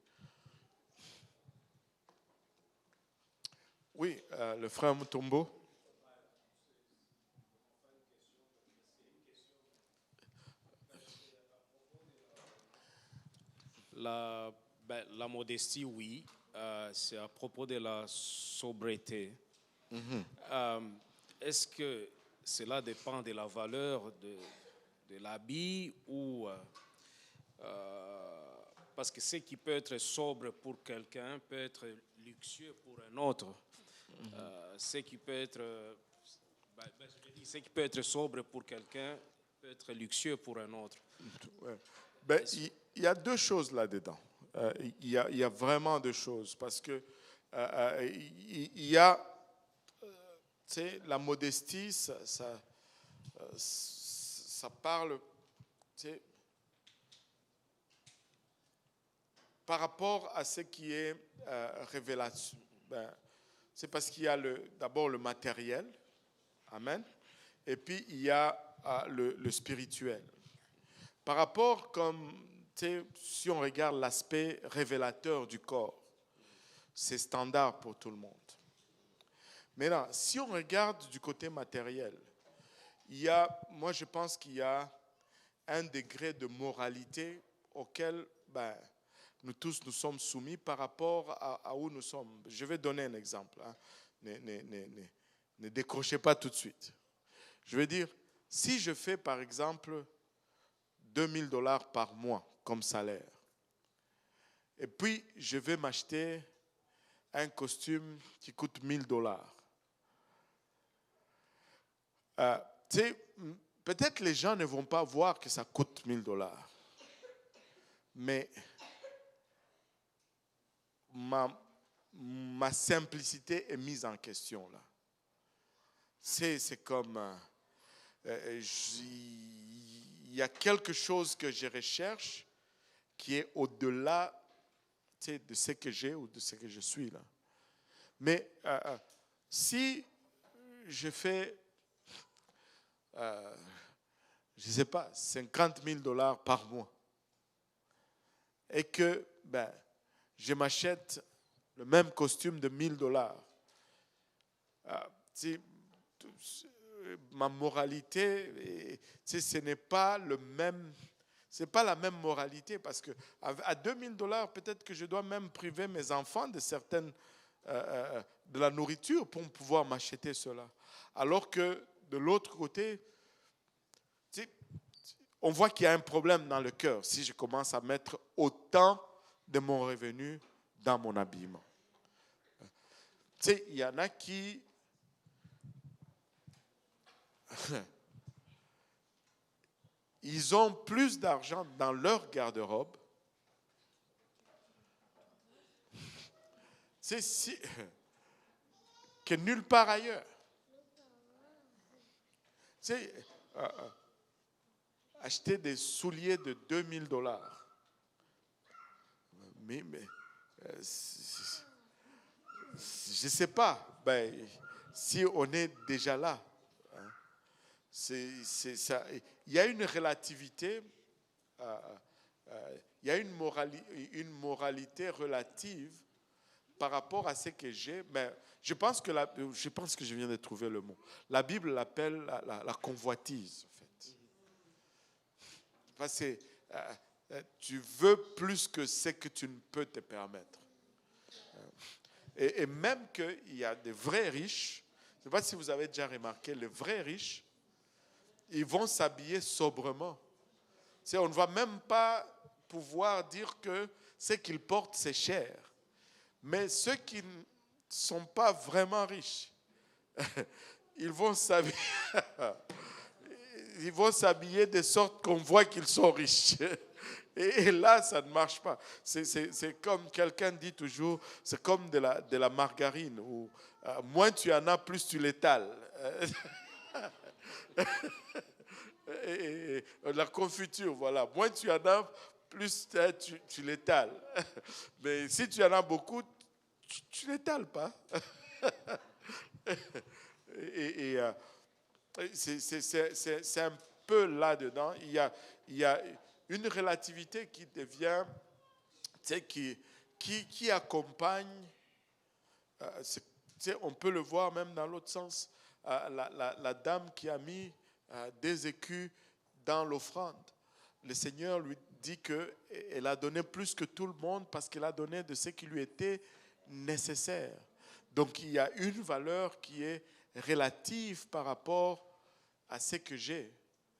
Oui, le frère Mutombo. La modestie, oui. C'est à propos de la sobriété. Est-ce que cela dépend de la valeur de l'habit ou parce que ce qui peut être sobre pour quelqu'un peut être luxueux pour un autre. Ce qui peut être ce qui peut être sobre pour quelqu'un peut être luxueux pour un autre. Ouais. Ben, il y a deux choses là-dedans. Il y a vraiment deux choses. Parce que il y a, tu sais, la modestie, ça parle, tu sais, par rapport à ce qui est révélation. Ben, c'est parce qu'il y a d'abord le matériel. Amen. Et puis, il y a le spirituel. Par rapport, comme, si on regarde l'aspect révélateur du corps, c'est standard pour tout le monde. Maintenant, si on regarde du côté matériel, moi je pense qu'il y a un degré de moralité auquel nous tous nous sommes soumis par rapport à où nous sommes. Je vais donner un exemple. Hein. Ne décrochez pas tout de suite. Je veux dire, si je fais par exemple $2000 par mois comme salaire, et puis je vais m'acheter un costume qui coûte $1000. Peut-être les gens ne vont pas voir que ça coûte $1000, mais ma simplicité est mise en question là. C'est comme il y a quelque chose que je recherche qui est au-delà de ce que j'ai ou de ce que je suis là. Mais si je fais, je ne sais pas, $50,000 par mois et que je m'achète le même costume de $1000, ma moralité, ce n'est pas le même. C'est pas la même moralité parce que à $2000, peut-être que je dois même priver mes enfants de certaines de la nourriture pour pouvoir m'acheter cela. Alors que de l'autre côté, on voit qu'il y a un problème dans le cœur si je commence à mettre autant de mon revenu dans mon habillement. Il y en a qui ils ont plus d'argent dans leur garde-robe que nulle part ailleurs. Acheter des souliers de $2000. Mais je ne sais pas si on est déjà là. Ça. Il y a une relativité, il y a une moralité relative par rapport à ce que j'ai. Mais je pense que je viens de trouver le mot. La Bible l'appelle la convoitise, en fait. Parce que tu veux plus que ce que tu ne peux te permettre. Et même qu'il y a des vrais riches, je ne sais pas si vous avez déjà remarqué, les vrais riches, ils vont s'habiller sobrement. On ne va même pas pouvoir dire que ce qu'ils portent, c'est cher. Mais ceux qui ne sont pas vraiment riches, ils vont s'habiller de sorte qu'on voit qu'ils sont riches. Et là, ça ne marche pas. C'est comme quelqu'un dit toujours, c'est comme de la margarine, où moins tu en as, plus tu l'étales. Et la confiture, voilà. Moins tu en as, plus tu l'étales. Mais si tu en as beaucoup, tu ne l'étales pas. C'est un peu là-dedans. Il y a une relativité qui devient, qui accompagne, on peut le voir même dans l'autre sens, la dame qui a mis des écus dans l'offrande. Le Seigneur lui dit qu'elle a donné plus que tout le monde parce qu'elle a donné de ce qui lui était nécessaire. Donc il y a une valeur qui est relative par rapport à ce que j'ai.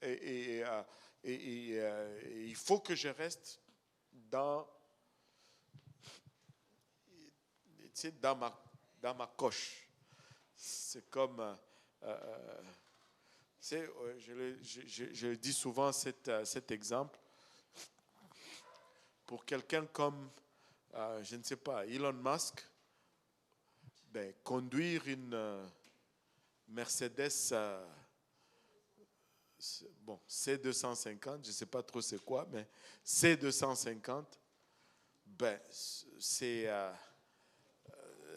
Et il faut que je reste dans ma coche. C'est comme, je dis souvent cet exemple, pour quelqu'un comme, je ne sais pas, Elon Musk, conduire une Mercedes C250, je ne sais pas trop c'est quoi, mais C250,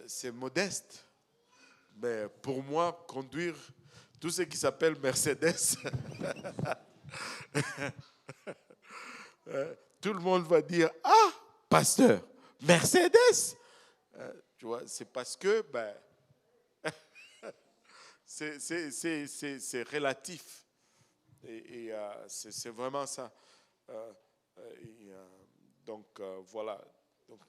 c'est modeste. Mais pour moi, conduire tout ce qui s'appelle Mercedes, tout le monde va dire, ah, pasteur, Mercedes. Tu vois, c'est parce que c'est relatif. Et c'est vraiment ça. Donc, voilà. Donc,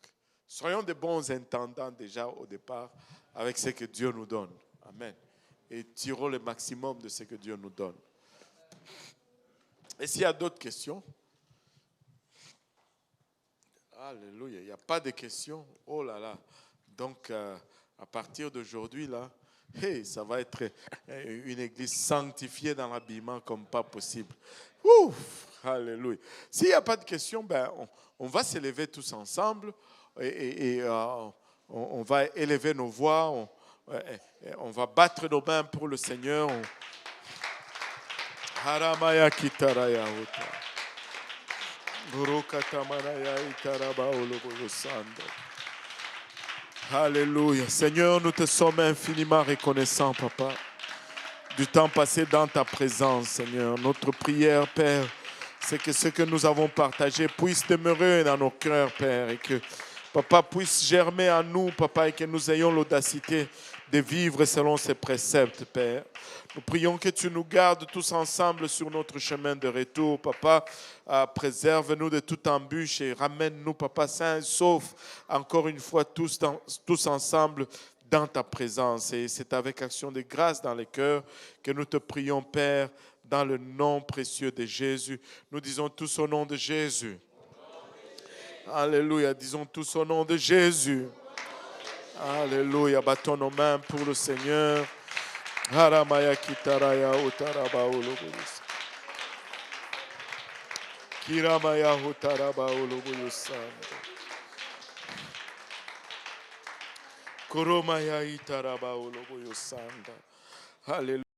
soyons de bons intendants déjà au départ avec ce que Dieu nous donne. Amen. Et tirons le maximum de ce que Dieu nous donne. Et s'il y a d'autres questions? Alléluia. Il n'y a pas de questions. Oh là là. Donc, à partir d'aujourd'hui, là, ça va être une église sanctifiée dans l'habillement comme pas possible. Ouf, alléluia. S'il n'y a pas de questions, on va s'élever tous ensemble et on va élever nos voix, on va battre nos mains pour le Seigneur. Haramaya kitaraya ota. Burukatamanaya itaraba olobosando. Alléluia. Seigneur, nous te sommes infiniment reconnaissants, Papa, du temps passé dans ta présence, Seigneur. Notre prière, Père, c'est que ce que nous avons partagé puisse demeurer dans nos cœurs, Père, et que, Papa, puisse germer en nous, Papa, et que nous ayons l'audacité de vivre selon ces préceptes, Père. Nous prions que tu nous gardes tous ensemble sur notre chemin de retour, Papa. Préserve-nous de toute embûche et ramène-nous, Papa Saint, sauf encore une fois tous ensemble dans ta présence. Et c'est avec action de grâce dans les cœurs que nous te prions, Père, dans le nom précieux de Jésus. Nous disons tous au nom de Jésus. Alléluia. Disons tous au nom de Jésus. Alléluia. Battons nos mains pour le Seigneur. Haramaya kitaraya utaraba ulubus. Kiramaya utaraba ulubus. Kuromaya itaraba ulubus. Hallelujah.